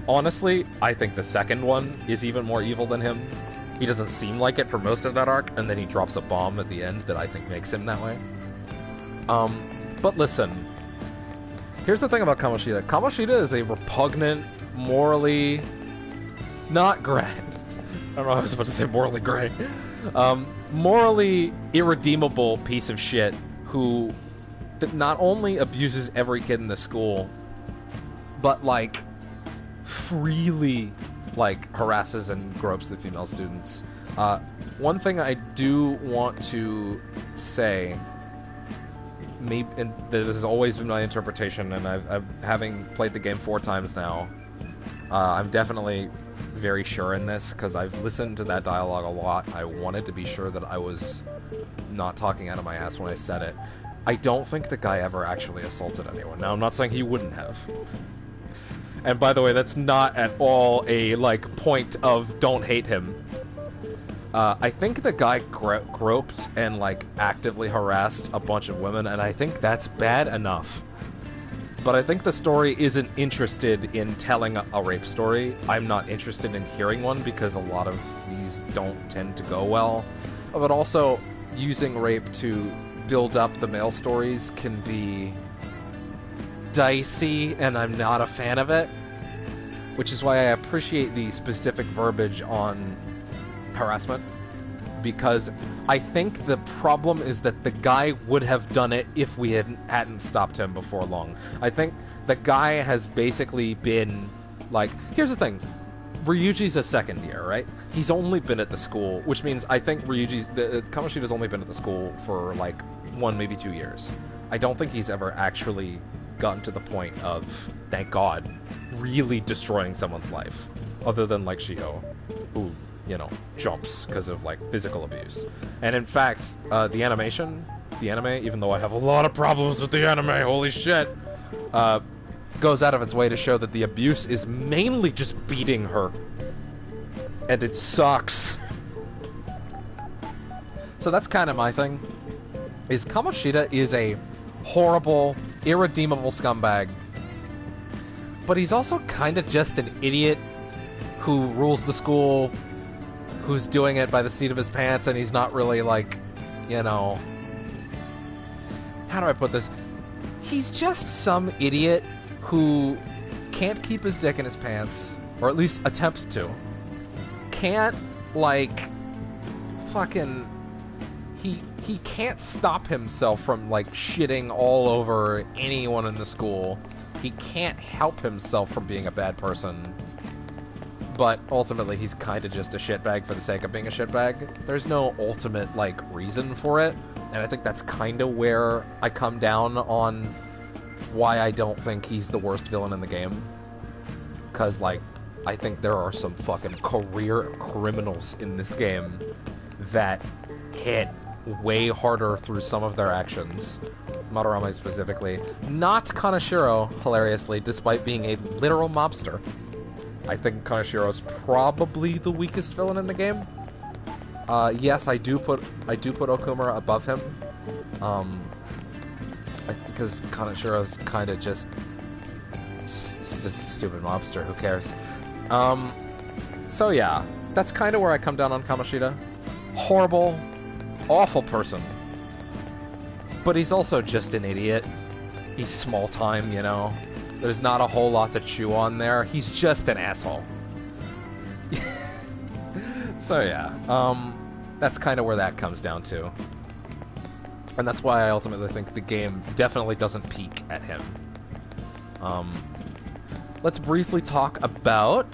Honestly, I think the second one is even more evil than him. He doesn't seem like it for most of that arc, and then he drops a bomb at the end that I think makes him that way. But listen, here's the thing about Kamoshida. Kamoshida is a repugnant, morally not gray. I don't know, I was about to say morally gray. Morally irredeemable piece of shit who that not only abuses every kid in the school, but, like, freely, like, harasses and gropes the female students. One thing I do want to say, maybe, and this has always been my interpretation, and I've having played the game 4 times now, I'm definitely very sure in this, because I've listened to that dialogue a lot. I wanted to be sure that I was not talking out of my ass when I said it. I don't think the guy ever actually assaulted anyone. Now, I'm not saying he wouldn't have. And by the way, that's not at all a, like, point of don't hate him. I think the guy groped and, like, actively harassed a bunch of women, and I think that's bad enough. But I think the story isn't interested in telling a rape story. I'm not interested in hearing one, because a lot of these don't tend to go well. But also, using rape to build up the male stories can be dicey, and I'm not a fan of it. Which is why I appreciate the specific verbiage on harassment, because I think the problem is that the guy would have done it if we hadn't stopped him before long. I think the guy has basically been, like, here's the thing, Ryuji's a second year, right? He's only been at the school, which means I think Kamoshida's only been at the school for, like, 1, maybe 2 years. I don't think he's ever actually gotten to the point of, thank God, really destroying someone's life, other than, like, Shio, who, you know, jumps because of, like, physical abuse. And in fact, the anime, even though I have a lot of problems with the anime, holy shit, goes out of its way to show that the abuse is mainly just beating her. And it sucks. So that's kind of my thing, is Kamoshida is a horrible, irredeemable scumbag, but he's also kind of just an idiot who rules the school, who's doing it by the seat of his pants, and he's not really, like, you know... How do I put this? He's just some idiot who can't keep his dick in his pants, or at least attempts to. Can't, like, fucking... He can't stop himself from, like, shitting all over anyone in the school. He can't help himself from being a bad person. But ultimately, he's kind of just a shitbag for the sake of being a shitbag. There's no ultimate, like, reason for it. And I think that's kind of where I come down on why I don't think he's the worst villain in the game. Because, like, I think there are some fucking career criminals in this game that hit way harder through some of their actions. Madarame specifically. Not Kaneshiro, hilariously, despite being a literal mobster. I think Kaneshiro's probably the weakest villain in the game. Yes, I do put Okumura above him. Because Kaneshiro's kind of just a stupid mobster, who cares? So yeah, that's kind of where I come down on Kamoshida. Horrible, awful person. But he's also just an idiot. He's small time, you know? There's not a whole lot to chew on there. He's just an asshole. So yeah, that's kind of where that comes down to. And that's why I ultimately think the game definitely doesn't peak at him. Let's briefly talk about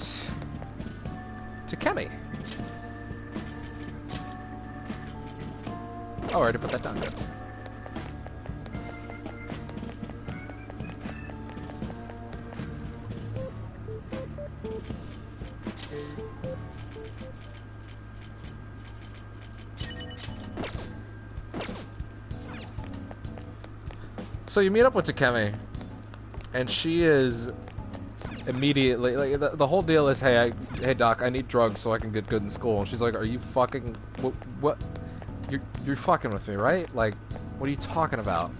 Takemi. Oh, I already put that down. Good. So you meet up with Takemi, and she is immediately like the whole deal is, hey doc, I need drugs so I can get good in school. And she's like, are you fucking what? You're fucking with me, right? Like, what are you talking about?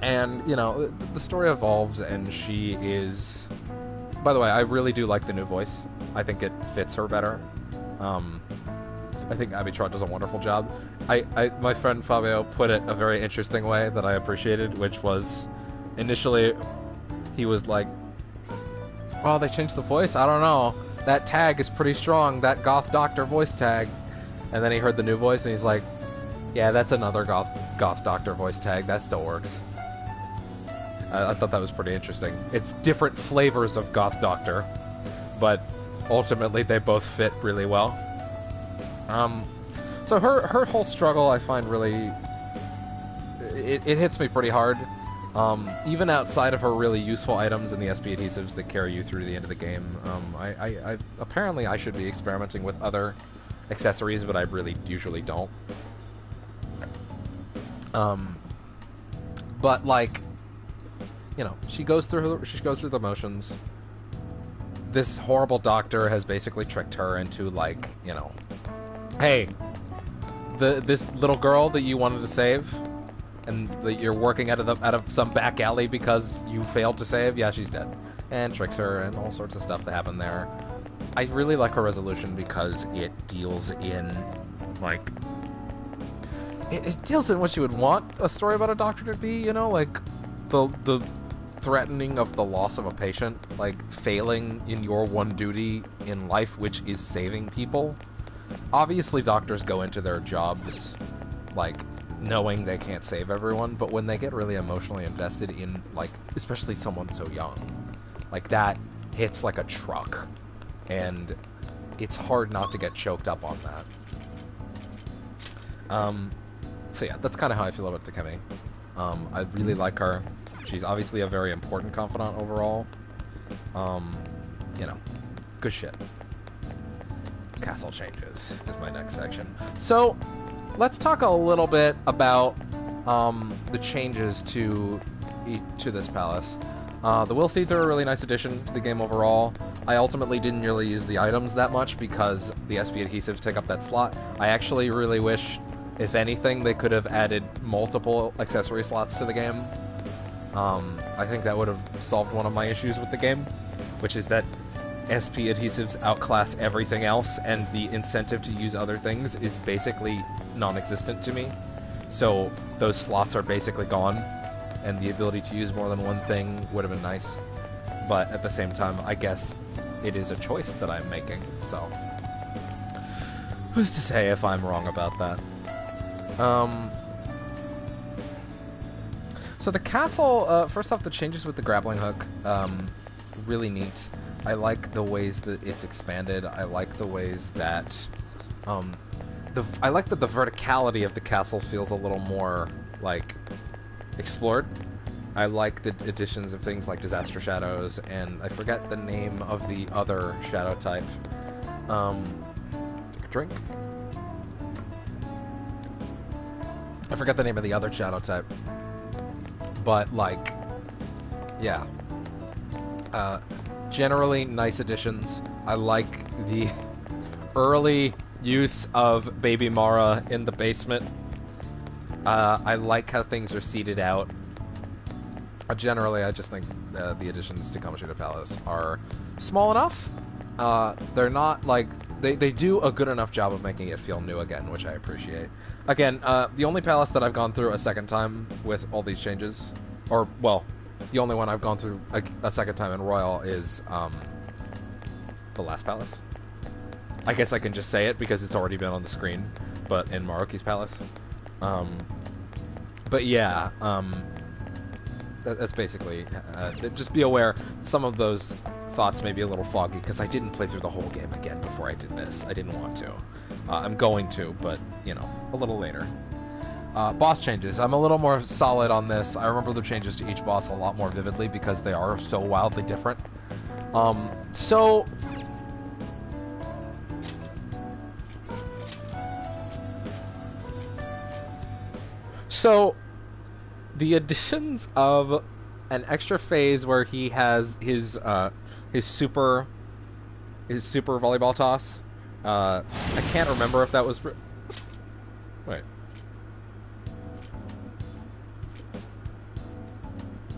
And you know, the story evolves, and she is. By the way, I really do like the new voice. I think it fits her better. I think Abby Trott does a wonderful job. My friend Fabio put it a very interesting way that I appreciated, which was, initially, he was like, oh, they changed the voice? I don't know. That tag is pretty strong, that Goth Doctor voice tag. And then he heard the new voice, and he's like, yeah, that's another Goth Doctor voice tag. That still works. I thought that was pretty interesting. It's different flavors of Goth Doctor, but ultimately they both fit really well. So her whole struggle, I find really... It hits me pretty hard. Even outside of her really useful items and the SP adhesives that carry you through the end of the game, apparently I should be experimenting with other accessories, but I really usually don't. But like, you know, she goes through the motions. This horrible doctor has basically tricked her into, like, you know, hey, this little girl that you wanted to save, and that you're working out of some back alley because you failed to save, yeah, she's dead. And tricks her, and all sorts of stuff that happened there. I really like her resolution because it deals in, like, it deals in what you would want a story about a doctor to be, you know, like, the threatening of the loss of a patient, like, failing in your one duty in life, which is saving people. Obviously, doctors go into their jobs, like, knowing they can't save everyone, but when they get really emotionally invested in, like, especially someone so young, like, that hits like a truck, and it's hard not to get choked up on that. So yeah, that's kind of how I feel about Takemi. I really like her. She's obviously a very important confidant overall. You know, good shit. Castle changes is my next section. So, let's talk a little bit about the changes to this palace. The Will Seeds are a really nice addition to the game overall. I ultimately didn't really use the items that much because the SP adhesives take up that slot. I actually really wish, if anything, they could have added multiple accessory slots to the game. I think that would have solved one of my issues with the game, which is that SP adhesives outclass everything else, and the incentive to use other things is basically non-existent to me. So those slots are basically gone, and the ability to use more than one thing would have been nice. But at the same time, I guess it is a choice that I'm making, so who's to say if I'm wrong about that? So the castle, first off, the changes with the grappling hook, really neat. I like the ways that it's expanded. I like the ways that, I like that the verticality of the castle feels a little more, like, explored. I like the additions of things like Disaster Shadows, and I forget the name of the other shadow type. Take a drink. I forget the name of the other shadow type. But, like, yeah. Generally nice additions. I like the early use of Baby Mara in the basement. I like how things are seeded out. Generally, I just think the additions to Kamishita Palace are small enough. They're not, like... They do a good enough job of making it feel new again, which I appreciate. Again, the only palace that I've gone through a second time with all these changes, or, well, the only one I've gone through a second time in Royal is the last palace. I guess I can just say it because it's already been on the screen, but in Maruki's palace. But yeah, that's basically... just be aware, some of those thoughts may be a little foggy, because I didn't play through the whole game again before I did this. I didn't want to. I'm going to, but, you know, a little later. Boss changes. I'm a little more solid on this. I remember the changes to each boss a lot more vividly because they are so wildly different. So the additions of an extra phase where he has his super volleyball toss. I can't remember if that was... Wait.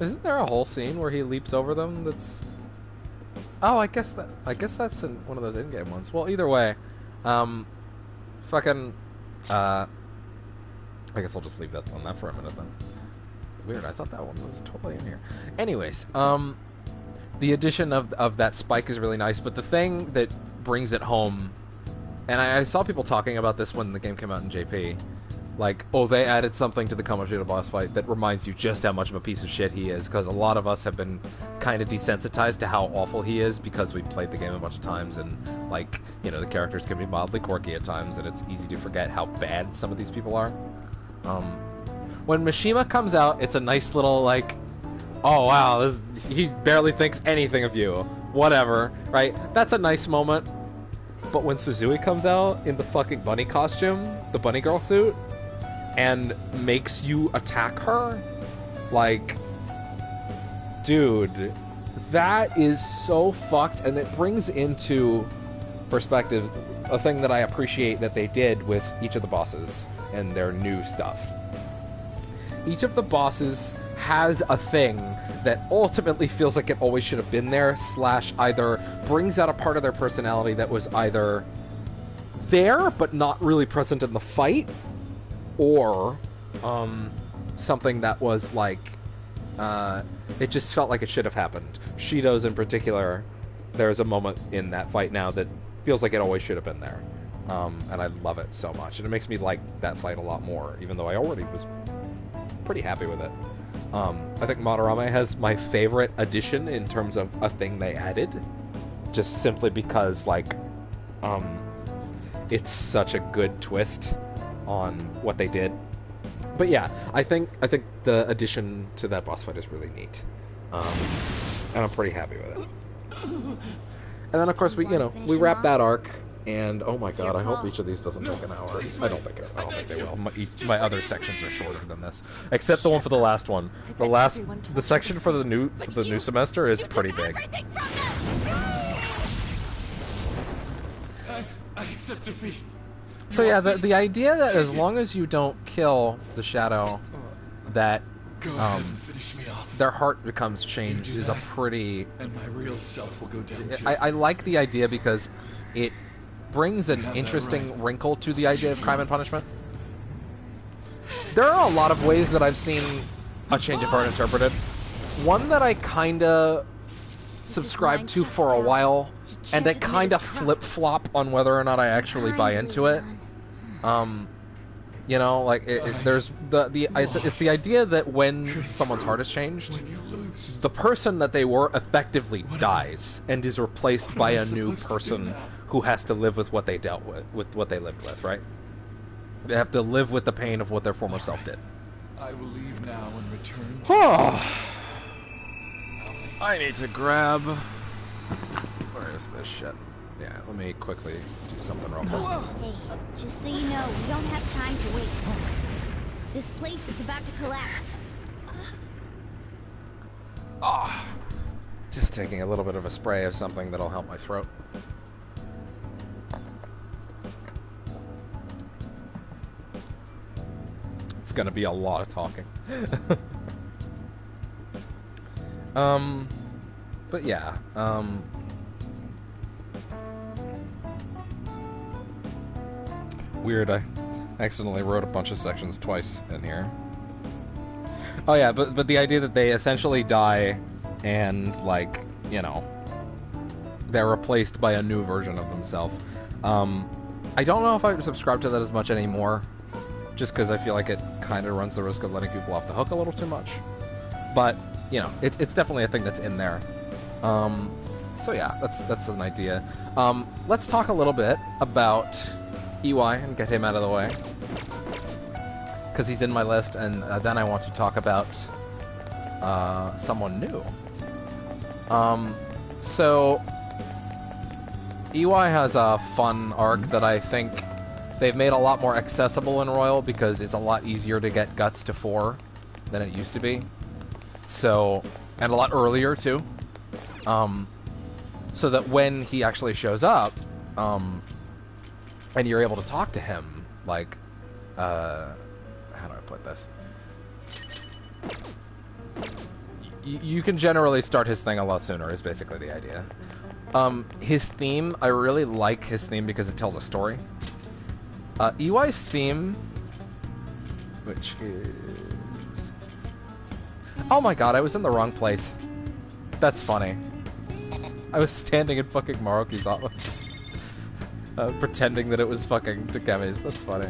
Isn't there a whole scene where he leaps over them that's... Oh, I guess that's in one of those in-game ones. Well, either way, fucking... I guess I'll just leave that on that for a minute then. Weird, I thought that one was totally in here. Anyways, the addition of that spike is really nice, but the thing that brings it home, and I saw people talking about this when the game came out in JP, like, oh, they added something to the Kamishita boss fight that reminds you just how much of a piece of shit he is, because a lot of us have been kind of desensitized to how awful he is because we played the game a bunch of times, and, like, you know, the characters can be mildly quirky at times, and it's easy to forget how bad some of these people are. When Mishima comes out, it's a nice little, like, oh wow, he barely thinks anything of you. Whatever, right? That's a nice moment. But when Suzui comes out in the fucking bunny costume, the bunny girl suit, and makes you attack her, like, dude, that is so fucked, and it brings into perspective a thing that I appreciate that they did with each of the bosses and their new stuff. Each of the bosses has a thing that ultimately feels like it always should have been there, / either brings out a part of their personality that was either there but not really present in the fight, or something that was like, it just felt like it should have happened. Shido's in particular, there's a moment in that fight now that feels like it always should have been there. And I love it so much. And it makes me like that fight a lot more, even though I already was pretty happy with it. I think Madarame has my favorite addition in terms of a thing they added, just simply because, like, it's such a good twist on what they did. But yeah, I think the addition to that boss fight is really neat, and I'm pretty happy with it. And then of course we wrap that arc. And oh my god, I hope each of these doesn't take an hour. I don't think they will. My other sections are shorter than this, except the one for the last one. The section for the new semester is pretty big. I accept defeat. So yeah, the idea that as long as you don't kill the shadow, that Go ahead and finish me off. their heart becomes changed is a that, pretty... And my real self will go down too. I like the idea because it brings an interesting wrinkle to the idea of crime and punishment. There are a lot of ways that I've seen a change of heart interpreted. One that I kinda subscribed to for a while, and I kinda flip-flop on whether or not I actually buy into it. You know, like there's it's the idea that when someone's heart is changed, the person that they were effectively dies and is replaced by a new person who has to live with what they dealt with what they lived with, right? They have to live with the pain of what their former self did. I will leave now and return. I need to grab. Where is this shit? Yeah, let me quickly do something real quick. Hey, just so you know, we don't have time to waste. This place is about to collapse. Just taking a little bit of a spray of something that'll help my throat. It's gonna be a lot of talking. But yeah, weird, I accidentally wrote a bunch of sections twice in here. Oh yeah, but the idea that they essentially die and, like, you know, they're replaced by a new version of themselves. I don't know if I subscribe to that as much anymore, just because I feel like it kind of runs the risk of letting people off the hook a little too much. But, you know, it's definitely a thing that's in there. So yeah, that's an idea. Let's talk a little bit about EY and get him out of the way, because he's in my list, and then I want to talk about someone new. So EY has a fun arc that I think they've made a lot more accessible in Royal, because it's a lot easier to get Guts to 4 than it used to be. So, and a lot earlier too. So that when he actually shows up, and you're able to talk to him, like, how do I put this? You can generally start his thing a lot sooner, is basically the idea. His theme, I really like his theme because it tells a story. EY's theme, which is... Oh my god, I was in the wrong place. That's funny. I was standing in fucking Maruki's office. Pretending that it was fucking Takemi's. That's funny.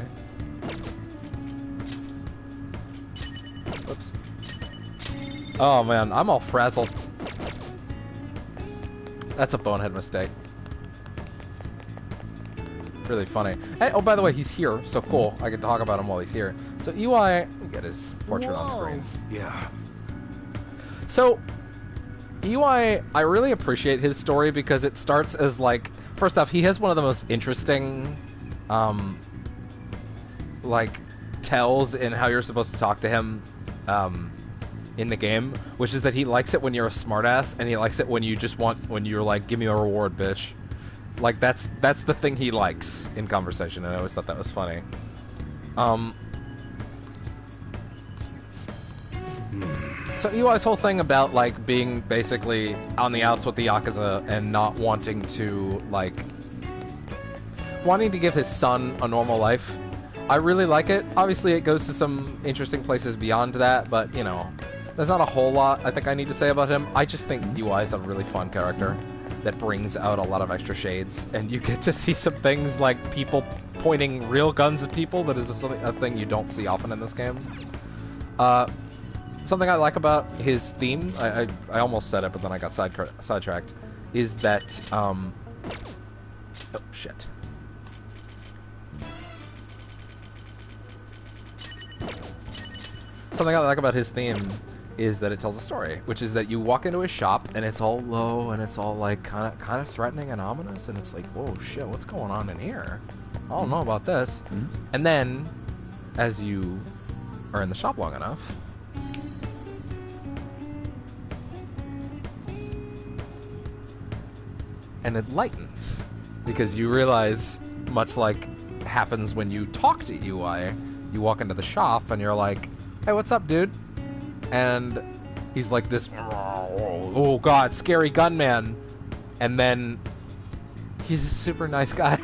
Whoops. Oh man, I'm all frazzled. That's a bonehead mistake. Really funny. Hey, oh, by the way, he's here, so cool. I can talk about him while he's here. So EY, let me get his portrait on screen. Yeah. So, EY, I really appreciate his story because it starts as, like, first off, he has one of the most interesting, like, tells in how you're supposed to talk to him, in the game, which is that he likes it when you're a smartass, and he likes it when you just when you're like, give me a reward, bitch. Like, that's the thing he likes in conversation, and I always thought that was funny. So EY's whole thing about, like, being basically on the outs with the Yakuza and not wanting to, like, wanting to give his son a normal life, I really like it. Obviously, it goes to some interesting places beyond that, but, you know, there's not a whole lot I think I need to say about him. I just think EY is a really fun character that brings out a lot of extra shades, and you get to see some things like people pointing real guns at people. That is a thing you don't see often in this game. Something I like about his theme, I almost said it, but then I got sidetracked, is that, oh, shit. Something I like about his theme is that it tells a story, which is that you walk into his shop, and it's all low, and it's all, like, kind of threatening and ominous, and it's like, whoa, shit, what's going on in here? I don't know about this. Mm-hmm. And then, as you are in the shop long enough, and it lightens, because you realize, much like happens when you talk to UI, you walk into the shop and you're like, hey, what's up, dude? and he's like this, oh god, scary gunman, and then he's a super nice guy.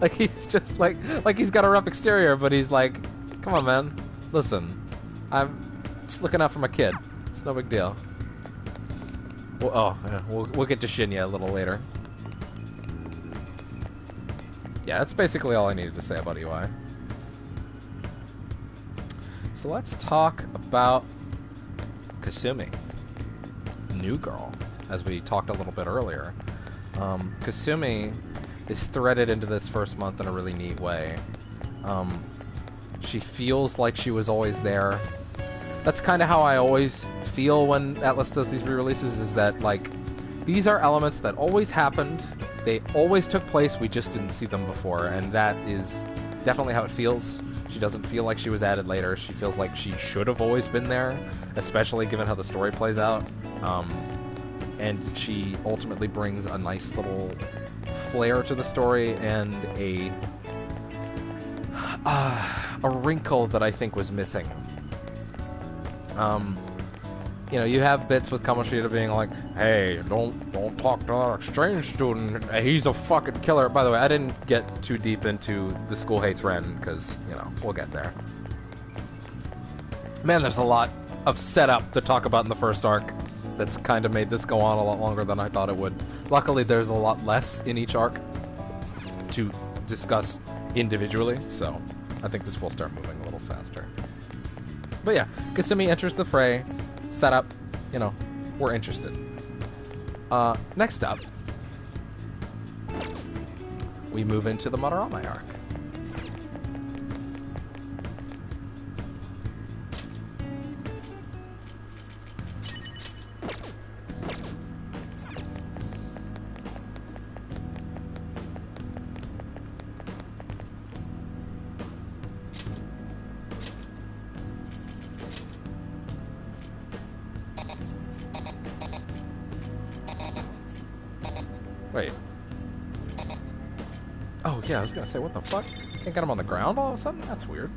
Like, he's just like he's got a rough exterior, but he's like, come on, man, listen, I'm just looking out for my kid. It's no big deal. Well, we'll get to Shinya a little later. Yeah, that's basically all I needed to say about UI. So let's talk about Kasumi, new girl, as we talked a little bit earlier. Kasumi is threaded into this first month in a really neat way. She feels like she was always there. That's kind of how I always feel when Atlas does these re-releases, is that, like, these are elements that always happened, they always took place, we just didn't see them before, and that is definitely how it feels. She doesn't feel like she was added later, she feels like she should have always been there, especially given how the story plays out. And she ultimately brings a nice little flair to the story and a wrinkle that I think was missing. You know, you have bits with Kaneshiro being like, hey, don't talk to that exchange student, he's a fucking killer. By the way, I didn't get too deep into the school hates Ren, because, you know, we'll get there. Man, there's a lot of setup to talk about in the first arc that's kind of made this go on a lot longer than I thought it would. Luckily, there's a lot less in each arc to discuss individually, so I think this will start moving a little faster. But yeah, Kasumi enters the fray, setup, you know, we're interested. Next up, we move into the Madarame arc. Wait. Oh, yeah, I was gonna say, what the fuck? Can't get him on the ground all of a sudden? That's weird.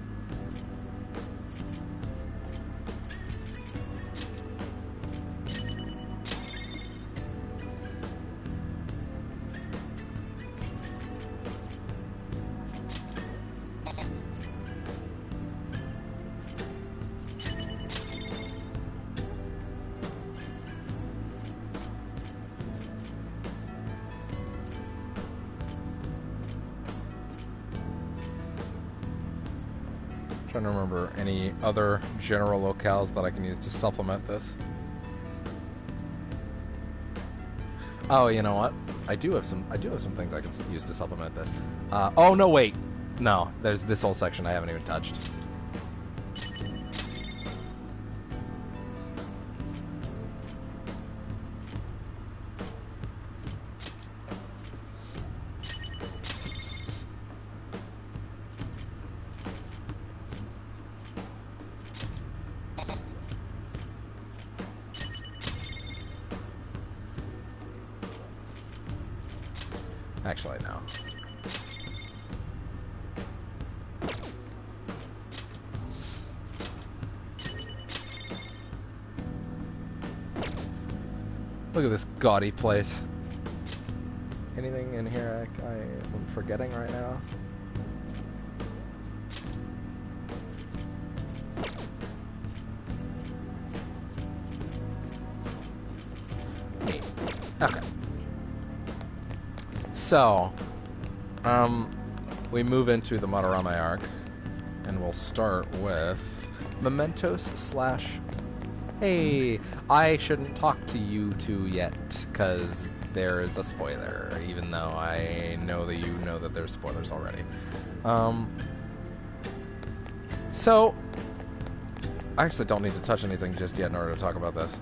Trying to remember any other general locales that I can use to supplement this. Oh, you know what? I do have some things I can use to supplement this. Oh no, wait. No, there's this whole section I haven't even touched. Actually, no. Look at this gaudy place. Anything in here I'm forgetting right now? Neat. Okay. So, we move into the Madarame arc, and we'll start with Mementos / hey, I shouldn't talk to you two yet, because there is a spoiler, even though I know that you know that there's spoilers already. So, I actually don't need to touch anything just yet in order to talk about this.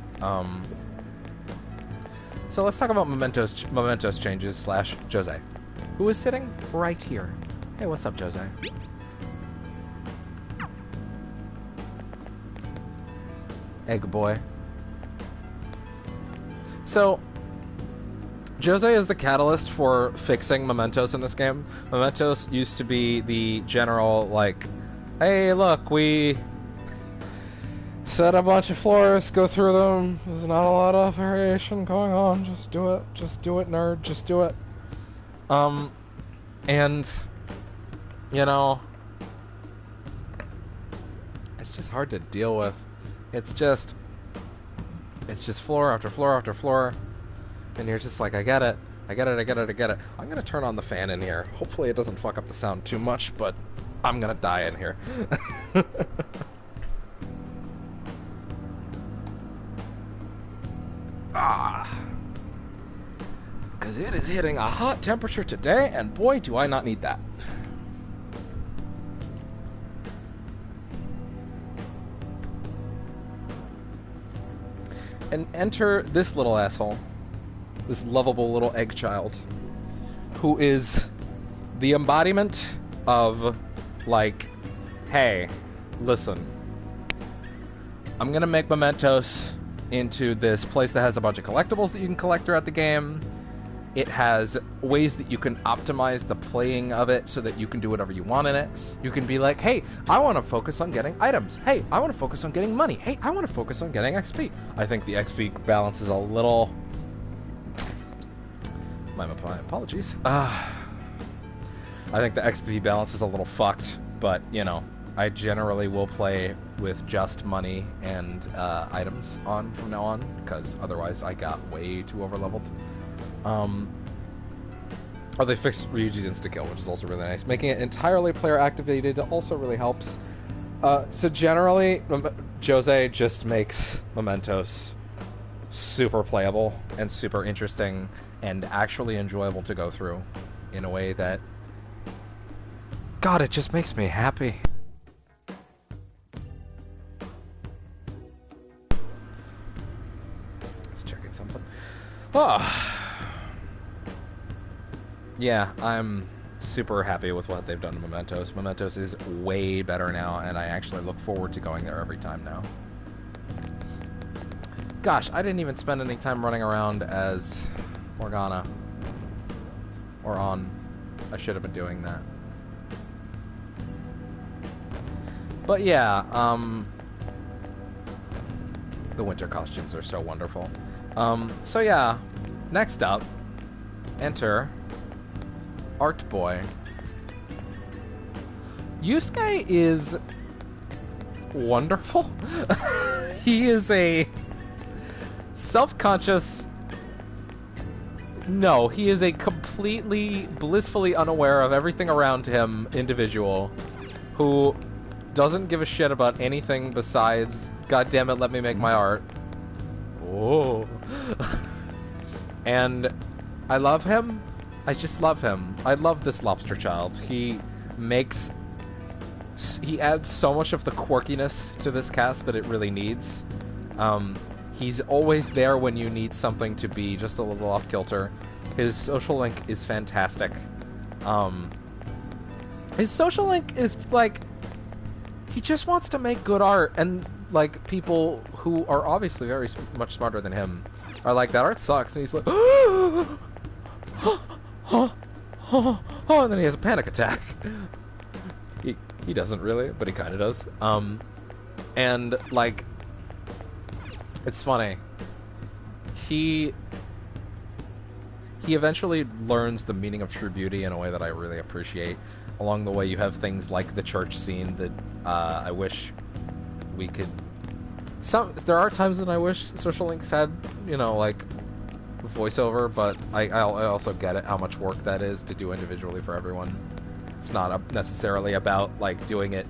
So let's talk about Mementos changes / Jose, who is sitting right here. Hey, what's up, Jose? Egg boy. So, Jose is the catalyst for fixing Mementos in this game. Mementos used to be the general, like, hey, look, we Set a bunch of floors, go through them. There's not a lot of variation going on. Just do it. Just do it, nerd. Just do it. And, you know, it's just hard to deal with. It's just floor after floor after floor. And you're just like, I get it. I get it, I get it, I get it. I'm gonna turn on the fan in here. Hopefully it doesn't fuck up the sound too much, but I'm gonna die in here. Because it is hitting a hot temperature today, and boy, do I not need that. And enter this little asshole. This lovable little egg child. Who is the embodiment of, like, hey, listen. I'm gonna make mementos into this place that has a bunch of collectibles that you can collect throughout the game. It has ways that you can optimize the playing of it so that you can do whatever you want in it. You can be like, hey, I want to focus on getting items. Hey, I want to focus on getting money. Hey, I want to focus on getting XP. I think the XP balance is a little... My apologies. I think the XP balance is a little fucked, but, you know, I generally will play with just money and items on from now on, because otherwise I got way too overleveled. Oh, they fixed Ryuji's insta-kill, which is also really nice. Making it entirely player-activated also really helps. So generally, Jose just makes mementos super playable and super interesting and actually enjoyable to go through in a way that... God, it just makes me happy. Let's check something. Oh. Yeah, I'm super happy with what they've done to Mementos. Mementos is way better now, and I actually look forward to going there every time now. Gosh, I didn't even spend any time running around as Morgana. Or on. I should have been doing that. But yeah, the winter costumes are so wonderful. So yeah, next up, enter Art Boy. Yusuke is wonderful. He is a self-conscious... No, he is a completely blissfully unaware of everything around him individual who doesn't give a shit about anything besides, God damn it, let me make my art. Oh. And I love him. I just love him. I love this lobster child. He adds so much of the quirkiness to this cast that it really needs. He's always there when you need something to be just a little off-kilter. His social link is fantastic. His social link is, like... He just wants to make good art, and, like, people who are obviously very much smarter than him are like, that art sucks, and he's like... and then he has a panic attack. He doesn't really, but he kind of does. And, like... It's funny. He eventually learns the meaning of true beauty in a way that I really appreciate. Along the way, you have things like the church scene that I wish we could... There are times that I wish Social Links had, you know, like, voiceover, but I also get it, how much work that is to do individually for everyone. It's not necessarily about, like, doing it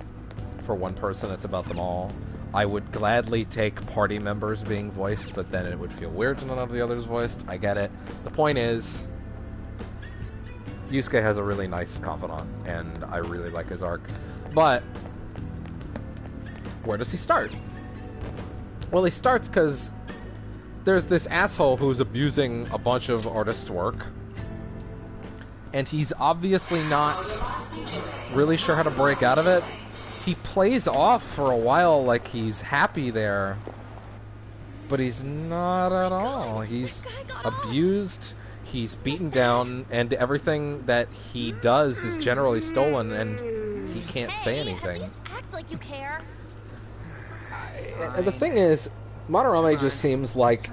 for one person, it's about them all. I would gladly take party members being voiced, but then it would feel weird to none of the others voiced. I get it. The point is, Yusuke has a really nice confidant, and I really like his arc. But, where does he start? Well, he starts because there's this asshole who's abusing a bunch of artists' work, and he's obviously not really sure how to break out of it. He plays off for a while like he's happy there, but he's not at all. He's abused, he's beaten down, and everything that he does is generally stolen, and he can't say anything. Just act like you care. the thing is, Madarame just seems like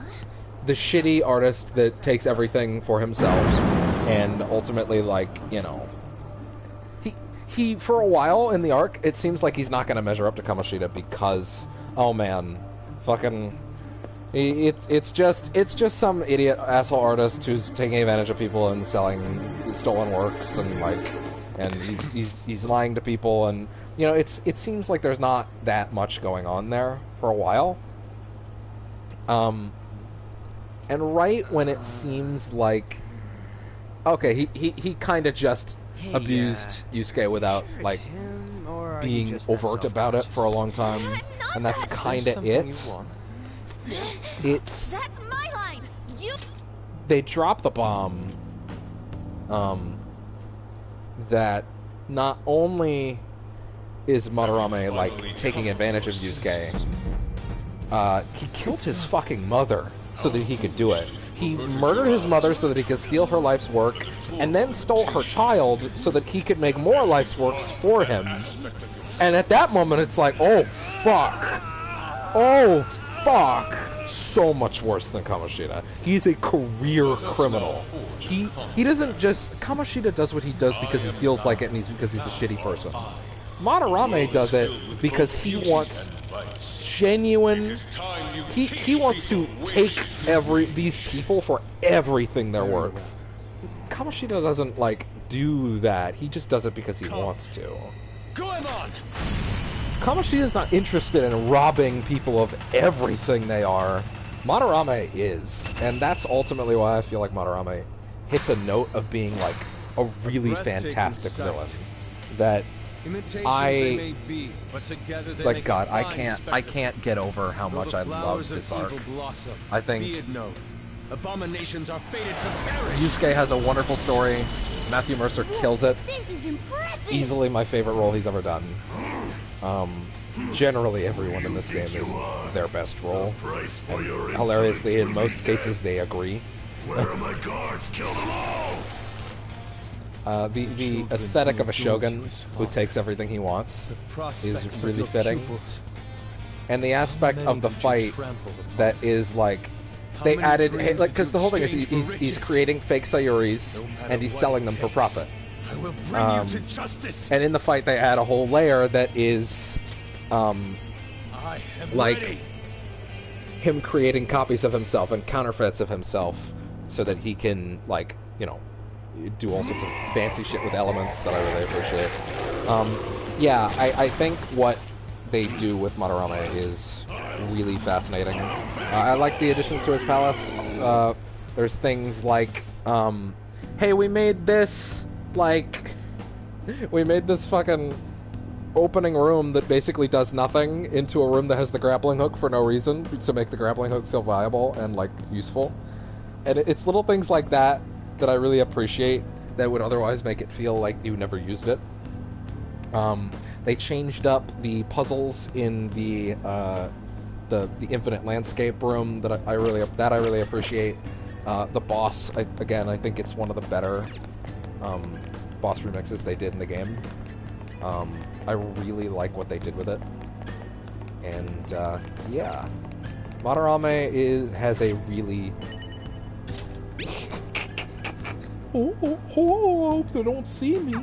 the shitty artist that takes everything for himself, and ultimately, like, you know, he for a while in the arc, it seems like he's not going to measure up to Kamoshida because, oh man, fucking, it's just some idiot asshole artist who's taking advantage of people and selling stolen works, and like, and he's lying to people, and you know, it seems like there's not that much going on there for a while. And right when it seems like, okay, he kind of just abused Yusuke without like being overt about it for a long time, and that's kind of it. It's That's my line. they drop the bomb that not only is Madarame like taking advantage of Yusuke, he killed his fucking mother so that he could do it. He murdered his mother so that he could steal her life's work, and then stole her child so that he could make more life's works for him. And at that moment, it's like, oh fuck, oh fuck, so much worse than Kamoshida. He's a career criminal. He doesn't just, Kamoshida does what he does because he feels like it, and because he's a shitty person. Madarame does it because he wants genuine, he wants to take these people for everything they're worth. Kamoshida doesn't like do that. He just does it because he wants to. Kamoshida's not interested in robbing people of everything they are. Madarame is, and that's ultimately why I feel like Madarame hits a note of being like a really fantastic villain. That I like, God, I can't get over how much I love this arc. I think abominations are fated to perish. Yusuke has a wonderful story. Matthew Mercer kills it. This is impressive. It's easily my favorite role he's ever done. Generally, everyone in this game is their best role. And hilariously, in most cases, they agree. Where are my guards? Kill them all! The aesthetic of a shogun who takes everything he wants is really fitting. And the aspect of the fight that is like, they added, like, because the whole thing is he's creating fake Sayuris and he's selling them for profit. I will bring you to justice. And in the fight they add a whole layer that is like him creating copies of himself and counterfeits of himself so that he can, like, you know, do all sorts of fancy shit with elements that I really appreciate. Yeah, I think what they do with Madarame is really fascinating. I like the additions to his palace. There's things like, hey, we made this fucking opening room that basically does nothing into a room that has the grappling hook for no reason to make the grappling hook feel viable and, like, useful. And it's little things like that that I really appreciate that would otherwise make it feel like you never used it. They changed up the puzzles in the infinite landscape room that I really appreciate. The boss, I think it's one of the better boss remixes they did in the game. I really like what they did with it, and yeah, Madarame has a really. Oh, I hope they don't see me.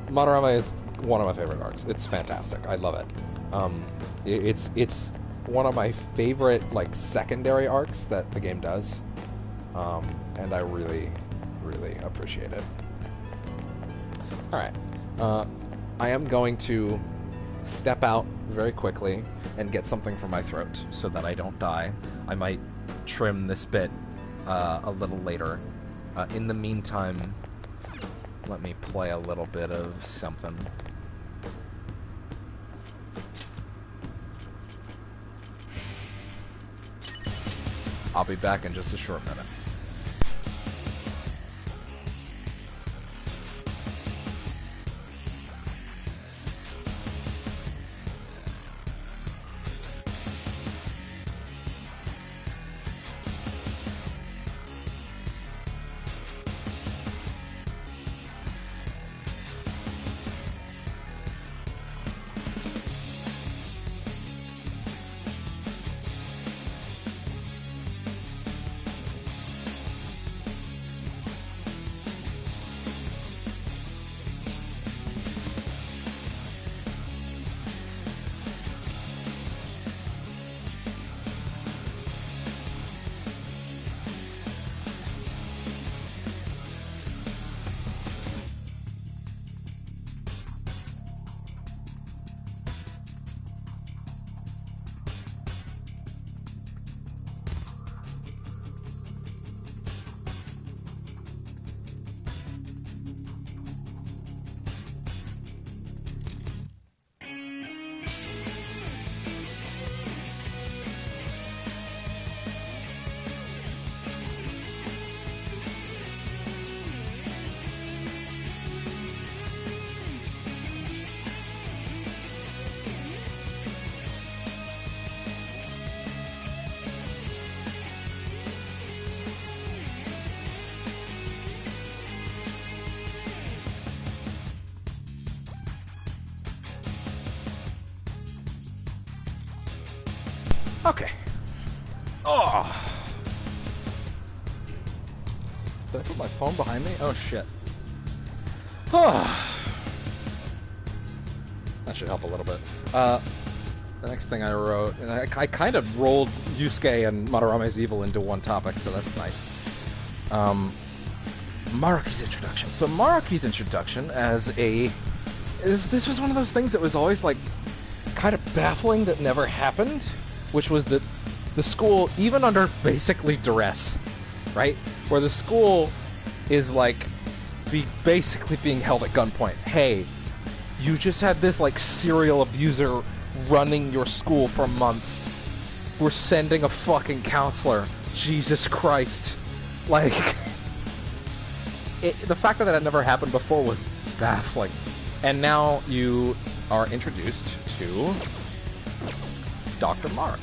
Madarame is one of my favorite arcs. It's fantastic. I love it. It's one of my favorite, like, secondary arcs that the game does, and I really, really appreciate it. All right, I am going to step out very quickly and get something for my throat so that I don't die. I might trim this bit a little later. In the meantime, let me play a little bit of something. I'll be back in just a short minute. Okay. Oh. Did I put my phone behind me? Oh shit. Oh. That should help a little bit. The next thing I wrote, and I kind of rolled Yusuke and Madarame's evil into one topic, so that's nice. Marky's introduction. So Marky's introduction as this was one of those things that was always like kind of baffling that never happened, which was that the school, even under basically duress, right, where the school is like basically being held at gunpoint. Hey, you just had this like serial abuser running your school for months. We're sending a fucking counselor. Jesus Christ. Like, the fact that that never happened before was baffling. And now you are introduced to Dr. Mark,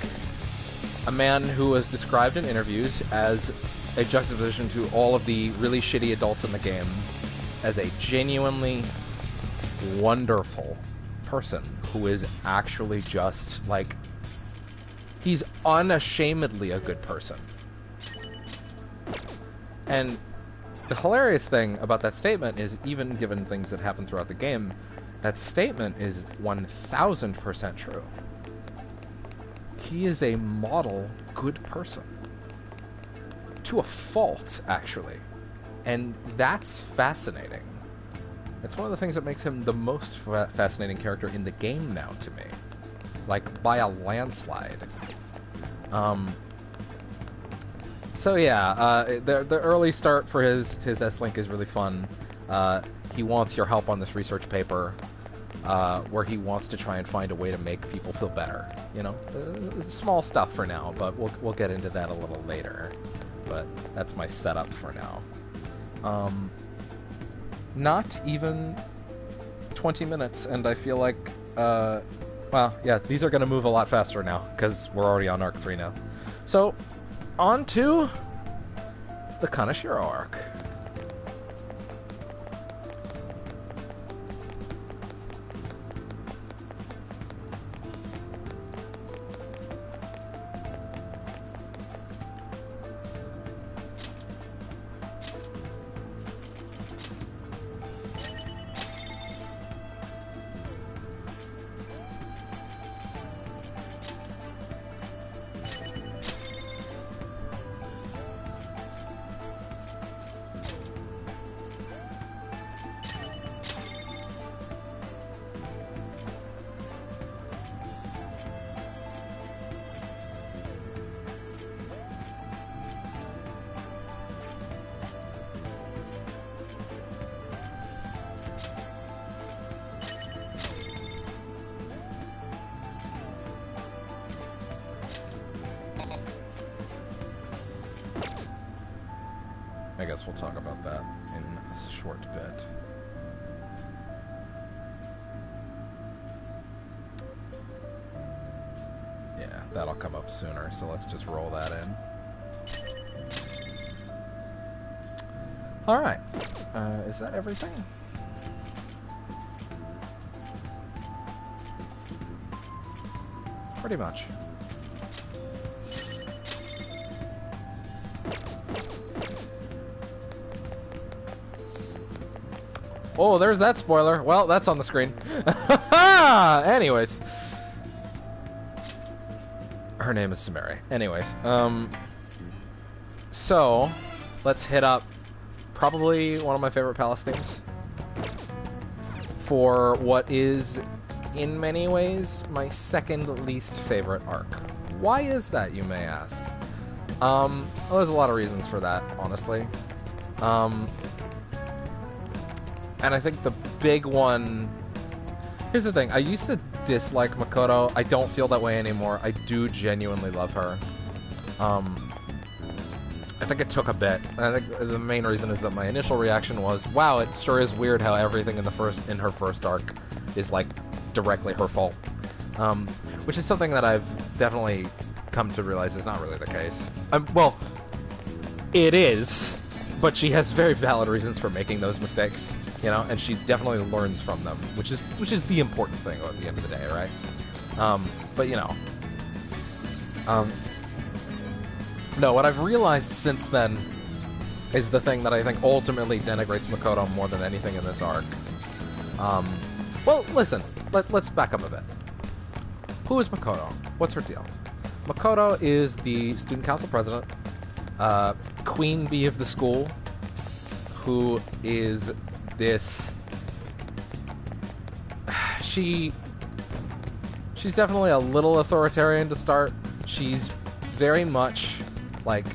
a man who was described in interviews as a juxtaposition to all of the really shitty adults in the game as a genuinely wonderful person who is actually just, like, he's unashamedly a good person. And the hilarious thing about that statement is, even given things that happen throughout the game, that statement is 1000% true. He is a model good person. To a fault, actually. And that's fascinating. It's one of the things that makes him the most fascinating character in the game now to me. Like, by a landslide. So yeah, the early start for his S-Link is really fun. He wants your help on this research paper, where he wants to try and find a way to make people feel better. You know, small stuff for now, but we'll get into that a little later. But that's my setup for now. Not even 20 minutes, and I feel like, well, yeah, these are going to move a lot faster now, because we're already on Arc 3 now. So, on to the Kaneshiro arc. I guess we'll talk about that in a short bit. Yeah, that'll come up sooner, so let's just roll that in. Alright. Is that everything? Pretty much. Oh, there's that spoiler. Well, that's on the screen. Anyways. Her name is Sumeri. Anyways, so, let's hit up probably one of my favorite Palace themes for what is, in many ways, my second least favorite arc. Why is that, you may ask? Well, there's a lot of reasons for that, honestly. And I think the big one... Here's the thing. I used to dislike Makoto. I don't feel that way anymore. I do genuinely love her. I think it took a bit. And I think the main reason is that my initial reaction was, wow, it sure is weird how everything in her first arc is, like, directly her fault. Which is something that I've definitely come to realize is not really the case. Well, it is, but she has very valid reasons for making those mistakes. You know, and she definitely learns from them, which is the important thing at the end of the day, right? But you know, No, what I've realized since then is the thing that I think ultimately denigrates Makoto more than anything in this arc. Well, listen, let's back up a bit. Who is Makoto? What's her deal? Makoto is the student council president, queen bee of the school, who is this... She's definitely a little authoritarian to start. She's very much, like,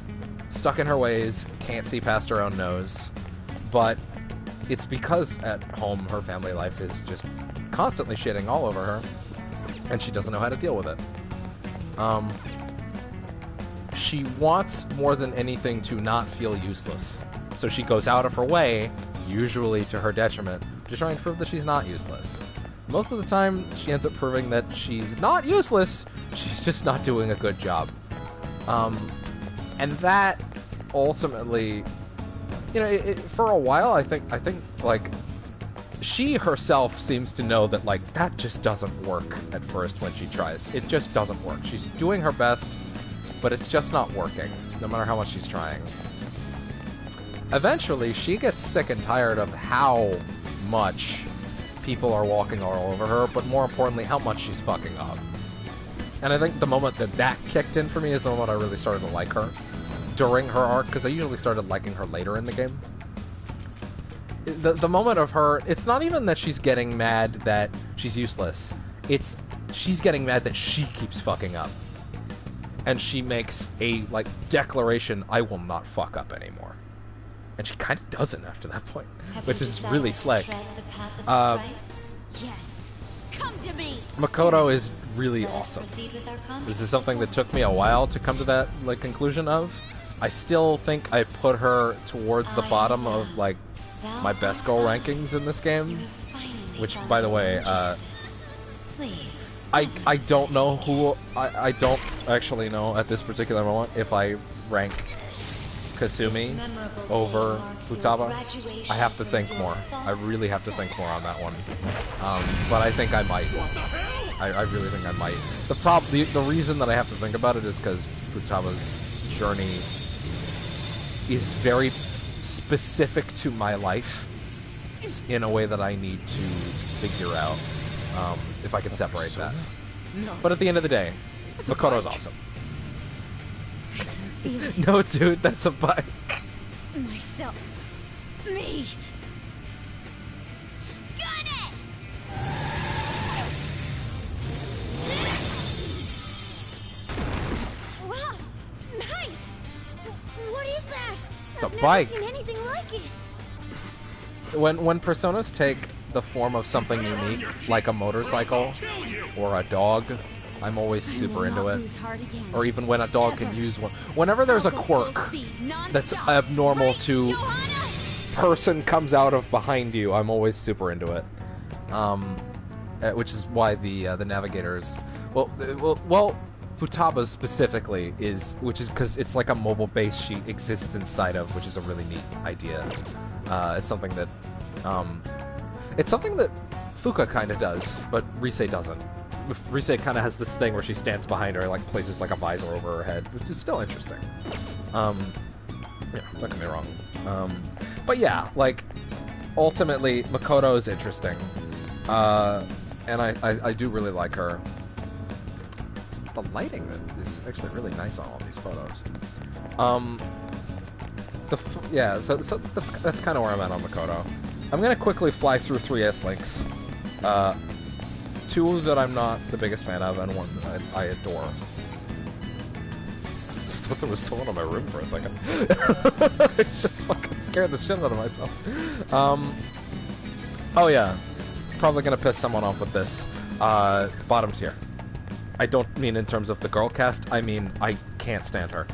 stuck in her ways, can't see past her own nose, but it's because at home her family life is just constantly shitting all over her, and she doesn't know how to deal with it. She wants more than anything to not feel useless, so she goes out of her way, usually to her detriment, to try and prove that she's not useless. Most of the time, she ends up proving that she's not useless, she's just not doing a good job. And that ultimately, you know, for a while, I think, like, she herself seems to know that, like, that just doesn't work at first when she tries. It just doesn't work. She's doing her best, but it's just not working, no matter how much she's trying. Eventually, she gets sick and tired of how much people are walking all over her, but more importantly, how much she's fucking up. And I think the moment that kicked in for me is the moment I really started to like her during her arc, because I usually started liking her later in the game. The moment of her, it's not even that she's getting mad that she's useless. It's she's getting mad that she keeps fucking up. And she makes a, like, declaration, I will not fuck up anymore. And she kind of doesn't after that point, which is really slick. Yes. Come to me. Makoto is really awesome. This is something that took me a while to come to that, like, conclusion of. I still think I put her towards the bottom of, like, my best girl rankings in this game, which, by the way, I don't know who, I don't actually know at this particular moment if I rank Kasumi over Futaba. I have to think more. I really have to think more on that one. But I think I might. I really think I might. The reason that I have to think about it is because Futaba's journey is very specific to my life in a way that I need to figure out if I can separate that. But at the end of the day, Makoto's awesome. No, dude, that's a bike. Myself. Me. Got it. Wow, nice. What is that? It's a I've bike. never seen anything like it. When personas take the form of something unique, like a motorcycle or a dog, I'm always super into it. Or even when a dog can use one. Whenever there's a quirk that's abnormal to person comes out of behind you, I'm always super into it. Which is why the navigators, well, Futaba specifically which is because it's like a mobile base she exists inside of, which is a really neat idea. It's something that Fuka kind of does, but Rise doesn't. Rise kind of has this thing where she stands behind her, like places like a visor over her head, which is still interesting. Yeah, don't get me wrong. But yeah, like, ultimately, Makoto is interesting. And I do really like her. The lighting is actually really nice on all these photos. Yeah, so that's kind of where I'm at on Makoto. I'm gonna quickly fly through 3S links. Two that I'm not the biggest fan of, and one that I adore. I just thought there was someone in my room for a second. I just fucking scared the shit out of myself. Oh yeah, probably gonna piss someone off with this. Bottom's here. I don't mean in terms of the girl cast. I mean I can't stand her.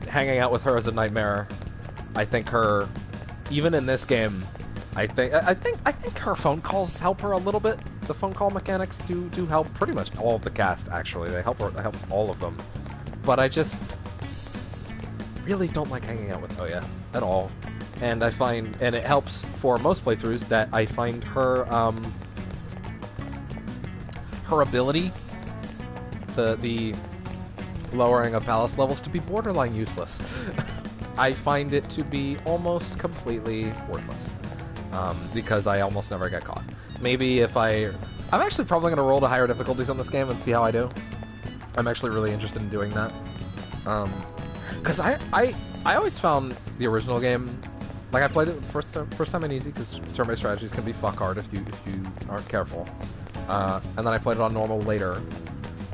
Hanging out with her is a nightmare. I think her, even in this game, I think her phone calls help her a little bit. The phone call mechanics do help pretty much all of the cast. Actually, they help all of them. But I just really don't like hanging out with Oya at all. And I find, and it helps for most playthroughs, that I find her her ability, the lowering of palace levels to be borderline useless. I find it to be almost completely worthless. Because I almost never get caught. Maybe if I'm actually probably going to roll to higher difficulties on this game and see how I do. I'm actually really interested in doing that. Because I always found the original game, like I played it first time in easy, because turn-based strategies can be fuck hard if you aren't careful. And then I played it on normal later.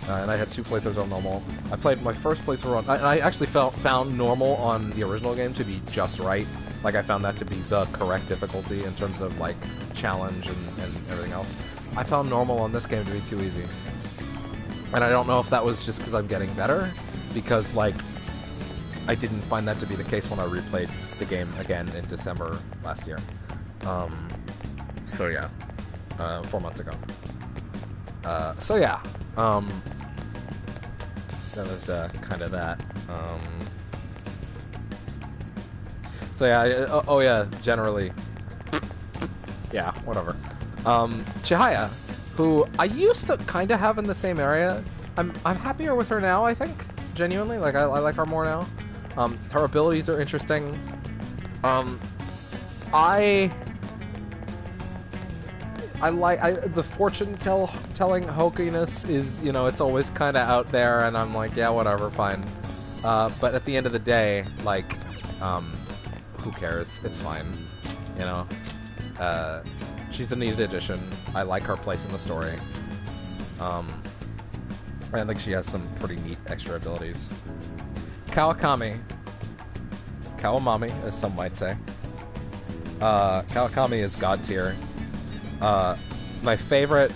And I had 2 playthroughs on normal. I played my first playthrough on... I actually found normal on the original game to be just right. Like, I found that to be the correct difficulty in terms of, like, challenge and everything else. I found normal on this game to be too easy. And I don't know if that was just because I'm getting better, because, like, I didn't find that to be the case when I replayed the game again in December last year. So, yeah. 4 months ago. So, yeah. That was kind of that. So yeah, oh yeah, generally. Yeah, whatever. Chihaya, who I used to kind of have in the same area. I'm happier with her now, I think. Genuinely, like I like her more now. Her abilities are interesting. The fortune telling hokiness is, you know, it's always kind of out there, and I'm like, yeah, whatever, fine. But at the end of the day, like, who cares? It's fine, you know. She's a neat addition. I like her place in the story. I think she has some pretty neat extra abilities. Kawakami, as some might say. Kawakami is god tier. My favorite,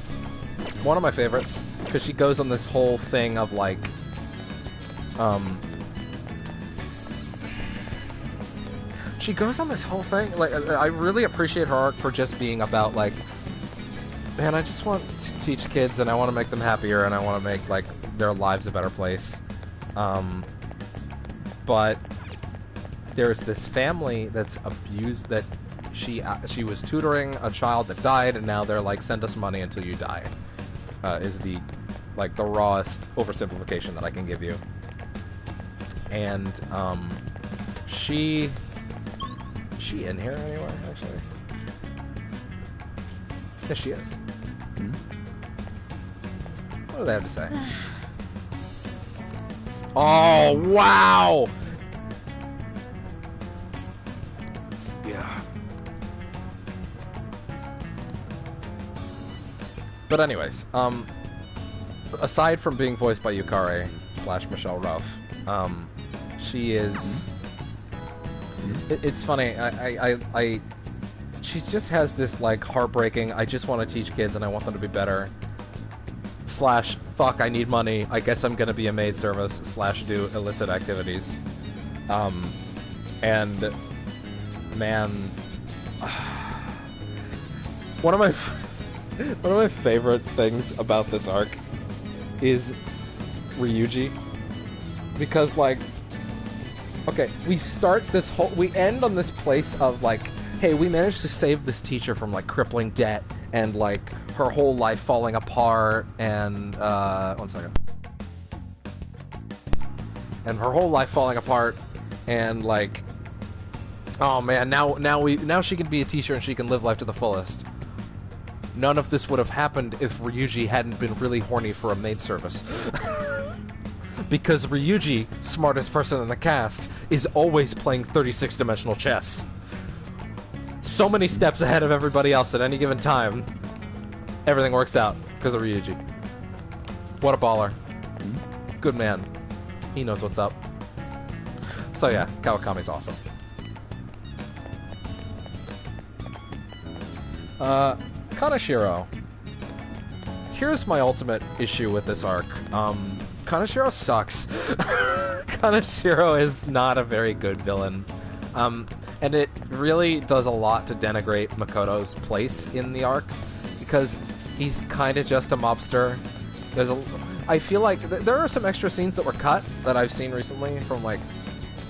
one of my favorites, because she goes on this whole thing of like, she goes on this whole thing, like, I really appreciate her arc for just being about like, man, I just want to teach kids and I want to make them happier and I want to make like their lives a better place. But there's this family that's abused, that she was tutoring a child that died, and now they're like, send us money until you die. Is the rawest oversimplification that I can give you. And she in here anywhere, actually? Yes, she is. What do they have to say? Oh, wow! Yeah. But anyways, aside from being voiced by Yukare / Michelle Ruff, she is... It's funny, she just has this, like, heartbreaking, I just want to teach kids and I want them to be better, / fuck, I need money, I guess I'm gonna be a maid service / do illicit activities. And, man... One of my favorite things about this arc is Ryuji, because, like, okay, we end on this place of, like, hey, we managed to save this teacher from, like, crippling debt and, like, her whole life falling apart, and, one second. And her whole life falling apart, and, like, oh man, now she can be a teacher and she can live life to the fullest. None of this would have happened if Ryuji hadn't been really horny for a maid service. Because Ryuji, smartest person in the cast, is always playing 36-dimensional chess. So many steps ahead of everybody else at any given time. Everything works out because of Ryuji. What a baller. Good man. He knows what's up. So yeah, Kawakami's awesome. Kaneshiro. Here's my ultimate issue with this arc. Kaneshiro sucks. Kaneshiro is not a very good villain. And it really does a lot to denigrate Makoto's place in the arc, because he's kind of just a mobster. I feel like there are some extra scenes that were cut that I've seen recently from, like,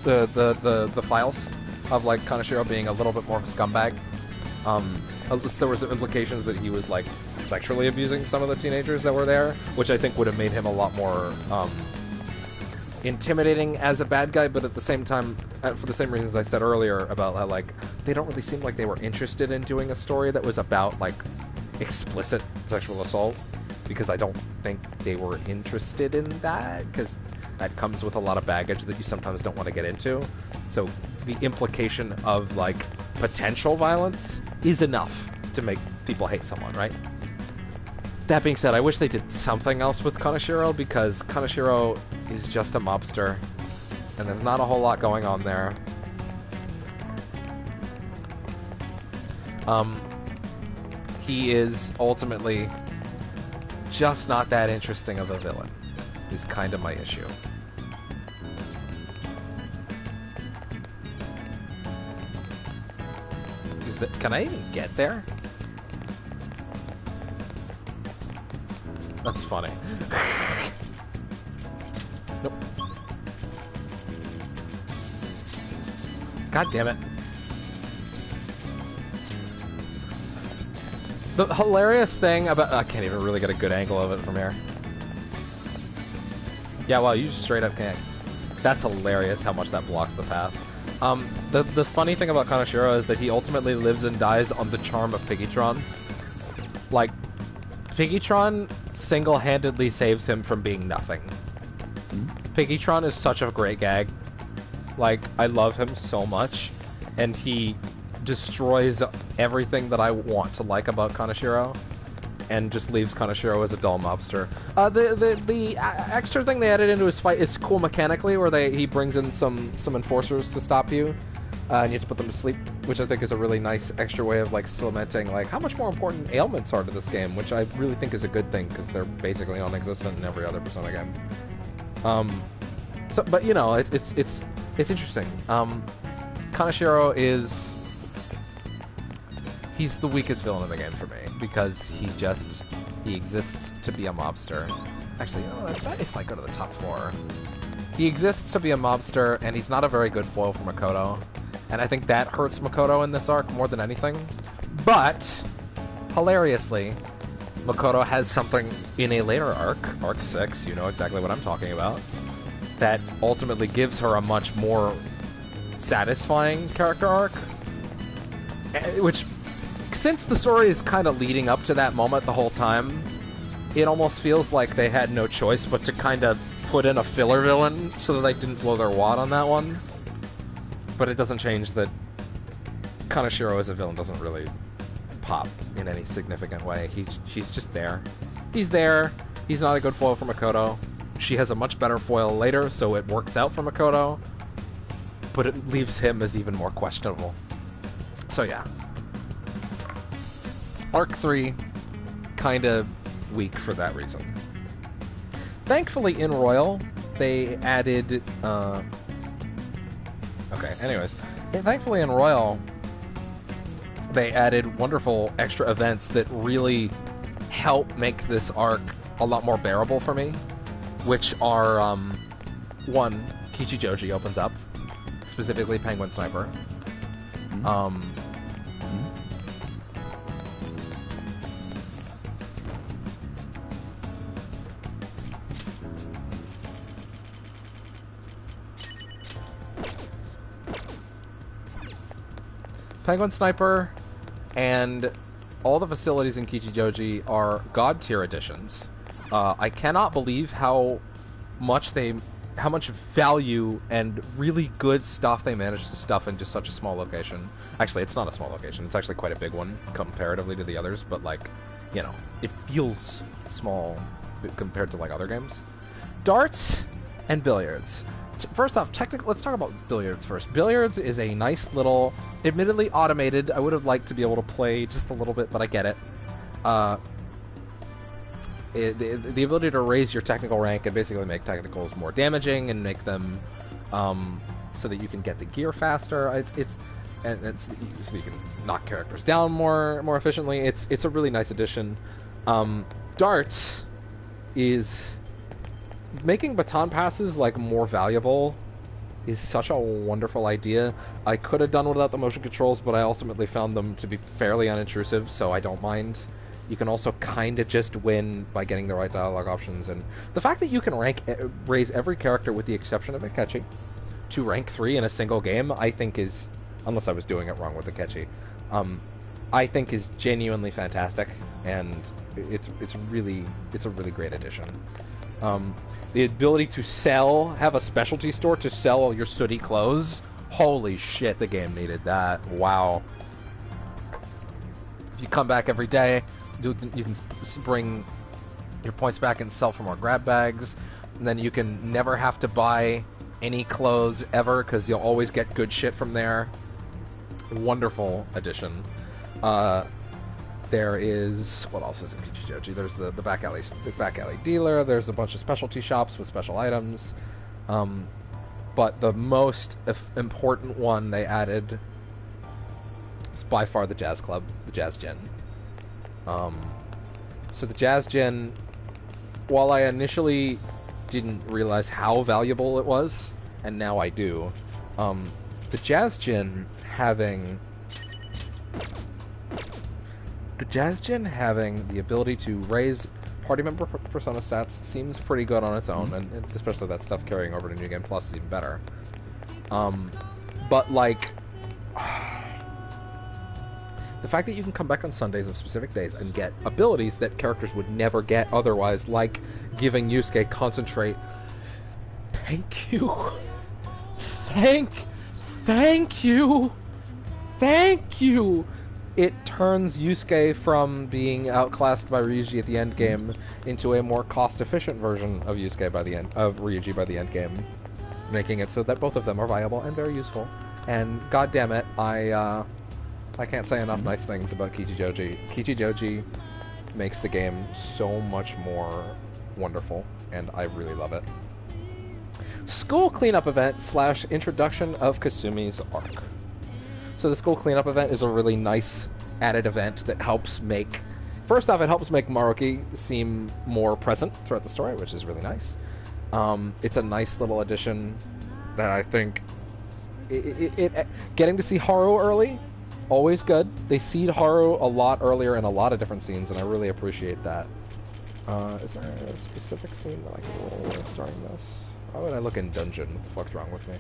the files of, like, Kaneshiro being a little bit more of a scumbag. There were some implications that he was, like, sexually abusing some of the teenagers that were there, which I think would have made him a lot more intimidating as a bad guy, but at the same time, for the same reasons I said earlier about how, like, they don't really seem like they were interested in doing a story that was about, like, explicit sexual assault, because I don't think they were interested in that, because that comes with a lot of baggage that you sometimes don't want to get into. So the implication of, like, potential violence is enough to make people hate someone, right? That being said, I wish they did something else with Kaneshiro, because Kaneshiro is just a mobster, and there's not a whole lot going on there. He is ultimately just not that interesting of a villain, is kind of my issue. Can I even get there? That's funny. Nope. God damn it. The hilarious thing about... I can't even really get a good angle of it from here. Yeah, wow, you just straight up can't. That's hilarious how much that blocks the path. The funny thing about Kaneshiro is that he ultimately lives and dies on the charm of Piggytron. Like, Piggytron single-handedly saves him from being nothing. Piggytron is such a great gag. Like, I love him so much, and he destroys everything that I want to like about Kaneshiro, and just leaves Kaneshiro as a dull mobster. The extra thing they added into his fight is cool mechanically, where he brings in some enforcers to stop you, and you have to put them to sleep, which I think is a really nice extra way of, like, cementing, like, how much more important ailments are to this game, which I really think is a good thing, because they're basically non-existent in every other Persona game. But you know, it's interesting. Kaneshiro is... he's the weakest villain in the game for me, because he exists to be a mobster. Actually, you know what, I bet if I go to the top floor... He exists to be a mobster, and he's not a very good foil for Makoto. And I think that hurts Makoto in this arc more than anything. But, hilariously, Makoto has something in a later arc, Arc 6, you know exactly what I'm talking about, that ultimately gives her a much more satisfying character arc. Which, since the story is kind of leading up to that moment the whole time, it almost feels like they had no choice but to kind of put in a filler villain so that they didn't blow their wad on that one. But it doesn't change that Kaneshiro as a villain doesn't really pop in any significant way. She's just there. He's there. He's not a good foil for Makoto. She has a much better foil later, so it works out for Makoto. But it leaves him as even more questionable. So yeah. Arc 3, kinda weak for that reason. Thankfully in Royal, they added... Okay, anyways. Thankfully in Royal, they added wonderful extra events that really help make this arc a lot more bearable for me. Which are, one, Kichijoji opens up. Specifically Penguin Sniper. Penguin Sniper and all the facilities in Kichijoji are God tier additions. I cannot believe how much value and really good stuff they managed to stuff into such a small location. Actually, it's not a small location. It's actually quite a big one comparatively to the others, but, like, you know, it feels small compared to, like, other games. Darts and billiards. First off, let's talk about billiards first. Billiards is a nice little, admittedly automated. I would have liked to be able to play just a little bit, but I get it. The ability to raise your technical rank and basically make technicals more damaging and make them so that you can get the gear faster. It's so you can knock characters down more efficiently. It's a really nice addition. Darts is making baton passes like more valuable is such a wonderful idea. I could have done without the motion controls, but I ultimately found them to be fairly unintrusive, so I don't mind You can also kind of just win by getting the right dialogue options, and the fact that you can raise every character with the exception of Akechi to rank 3 in a single game, I think is, unless I was doing it wrong with Akechi, I think is genuinely fantastic, and it's a really great addition. The ability to have a specialty store to sell all your sooty clothes. Holy shit, the game needed that. Wow. If you come back every day, you can bring your points back and sell for more grab bags. And then you can never have to buy any clothes ever because you'll always get good shit from there. Wonderful addition. There is, what else is in Kichijoji? There's the back alley dealer. There's a bunch of specialty shops with special items. But the most important one they added is by far the Jazz Club, the Jazz Gin. So the Jazz Gin, while I initially didn't realize how valuable it was, and now I do, the Jazz Gin having the ability to raise party member persona stats seems pretty good on its own, and especially that stuff carrying over to New Game Plus is even better. But like, the fact that you can come back on Sundays of specific days and get abilities that characters would never get otherwise, like giving Yusuke concentrate. Thank you. Thank you. It turns Yusuke from being outclassed by Ryuji at the end game into a more cost-efficient version of Ryuji by the end game, making it so that both of them are viable and very useful. And god damn it, I can't say enough nice things about Kichijoji. Kichijoji makes the game so much more wonderful, and I really love it. School cleanup event / introduction of Kasumi's arc. So the school cleanup event is a really nice added event that helps make... First off, it helps make Marky seem more present throughout the story, which is really nice. It's a nice little addition that I think... Getting to see Haru early, always good. They seed Haru a lot earlier in a lot of different scenes, and I really appreciate that. Is there a specific scene that I can roll with during this? Why would I look in dungeon? What the fuck's wrong with me?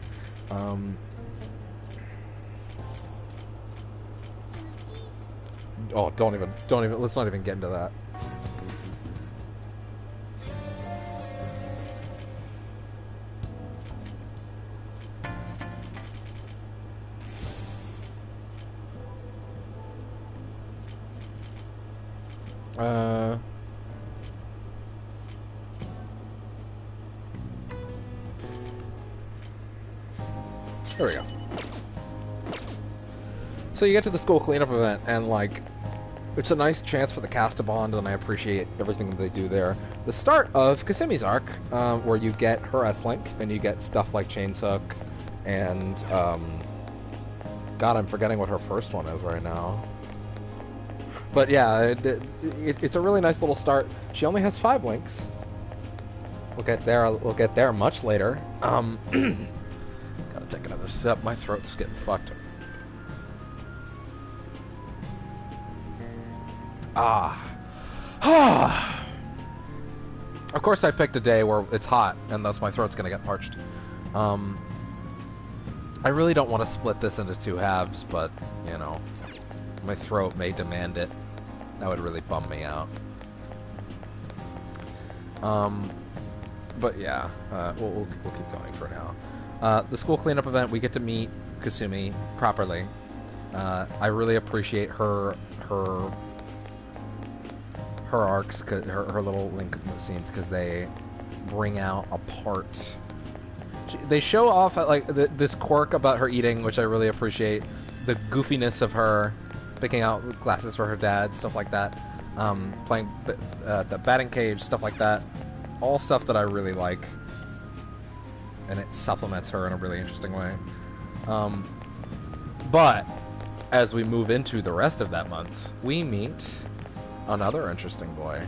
Oh, don't even, let's not even get into that. There we go. So you get to the school cleanup event, and like, it's a nice chance for the cast to bond, and I appreciate everything that they do there. The start of Kasumi's arc, where you get her S-Link, and you get stuff like Chainshook, and, God, I'm forgetting what her first one is right now. But yeah, it's a really nice little start. She only has 5 links. We'll get there much later. Gotta take another sip, my throat's getting fucked. Of course I picked a day where it's hot, and thus my throat's gonna get parched. I really don't want to split this into 2 halves, but, you know, my throat may demand it. That would really bum me out. But yeah, we'll keep going for now. The school cleanup event, we get to meet Kasumi properly. I really appreciate her arcs, her little link scenes, because they bring out a part. They show off like this quirk about her eating, which I really appreciate. The goofiness of her picking out glasses for her dad, stuff like that. Playing the batting cage, stuff like that. All stuff that I really like, and it supplements her in a really interesting way. But as we move into the rest of that month, we meet another interesting boy.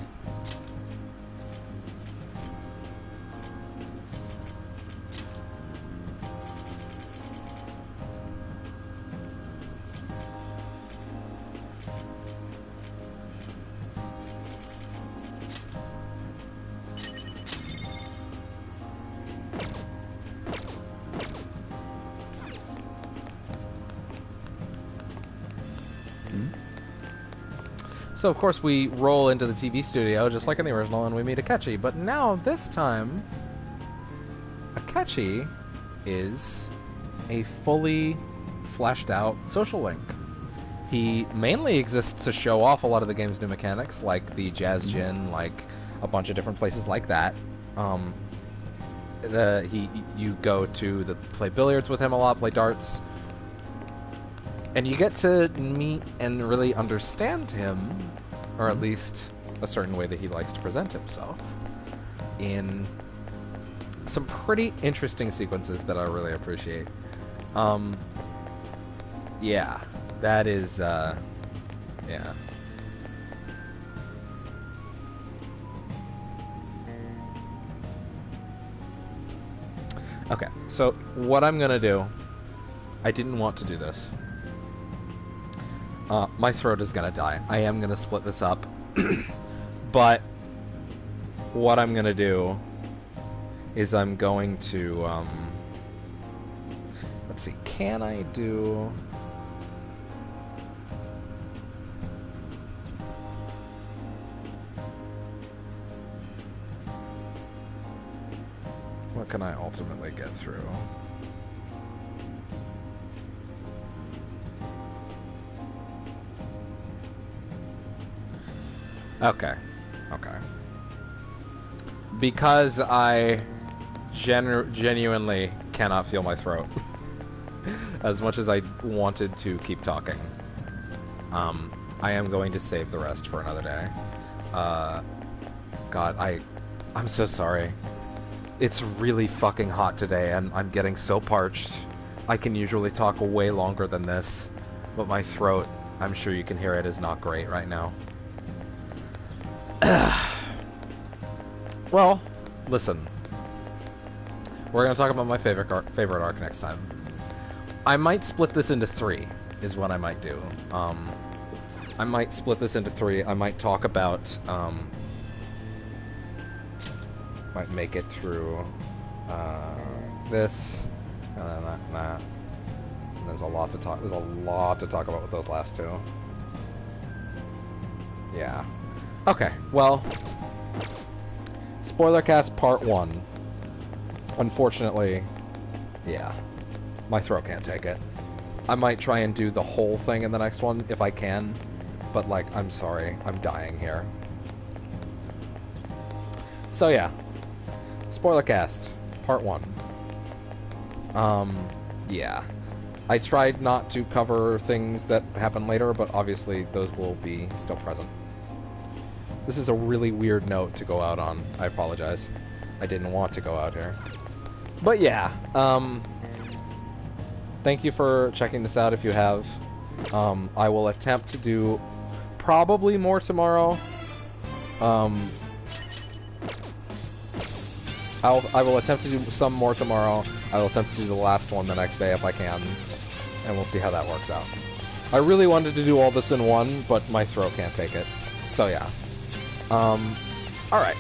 So of course we roll into the TV studio just like in the original, and we meet Akechi. But now this time, Akechi is a fully fleshed out social link. He mainly exists to show off a lot of the game's new mechanics, like the Jazz Gin, like a bunch of different places like that. You go to play billiards with him a lot, play darts, and you get to meet and really understand him, or at least a certain way that he likes to present himself, in some pretty interesting sequences that I really appreciate. Yeah, that is, yeah. Okay, so what I'm gonna do, I didn't want to do this. My throat is gonna die. I am gonna split this up. But what I'm gonna do is I'm going to, let's see, can I do... What can I ultimately get through? Okay. Okay. Because I genuinely cannot feel my throat. As much as I wanted to keep talking. I am going to save the rest for another day. God, I'm so sorry. It's really fucking hot today, and I'm getting so parched. I can usually talk way longer than this, but my throat, I'm sure you can hear it, is not great right now. Well, listen. We're going to talk about my favorite arc next time. I might split this into 3, is what I might do. I might split this into 3. I might talk about... might make it through this, and then that. And there's a lot to talk. There's a lot to talk about with those last 2. Yeah. Okay. Well, Spoilercast Part 1. Unfortunately, yeah, my throat can't take it. I might try and do the whole thing in the next one if I can, but like, I'm sorry, I'm dying here. So yeah. Spoilercast, Part 1. Yeah. I tried not to cover things that happen later, but obviously those will be still present. This is a really weird note to go out on. I apologize. I didn't want to go out here. But yeah, thank you for checking this out if you have. I will attempt to do probably more tomorrow. I will attempt to do some more tomorrow. I will attempt to do the last one the next day if I can. And we'll see how that works out. I really wanted to do all this in one, but my throat can't take it. So yeah. Alright.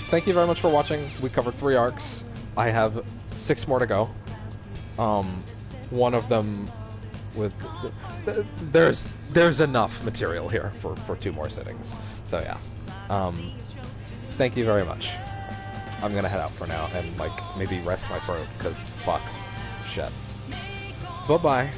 Thank you very much for watching. We covered 3 arcs. I have 6 more to go. One of them with... There's enough material here for 2 more sittings. So yeah. Thank you very much. I'm gonna head out for now and, like, maybe rest my throat, because fuck. Shit. Bye-bye.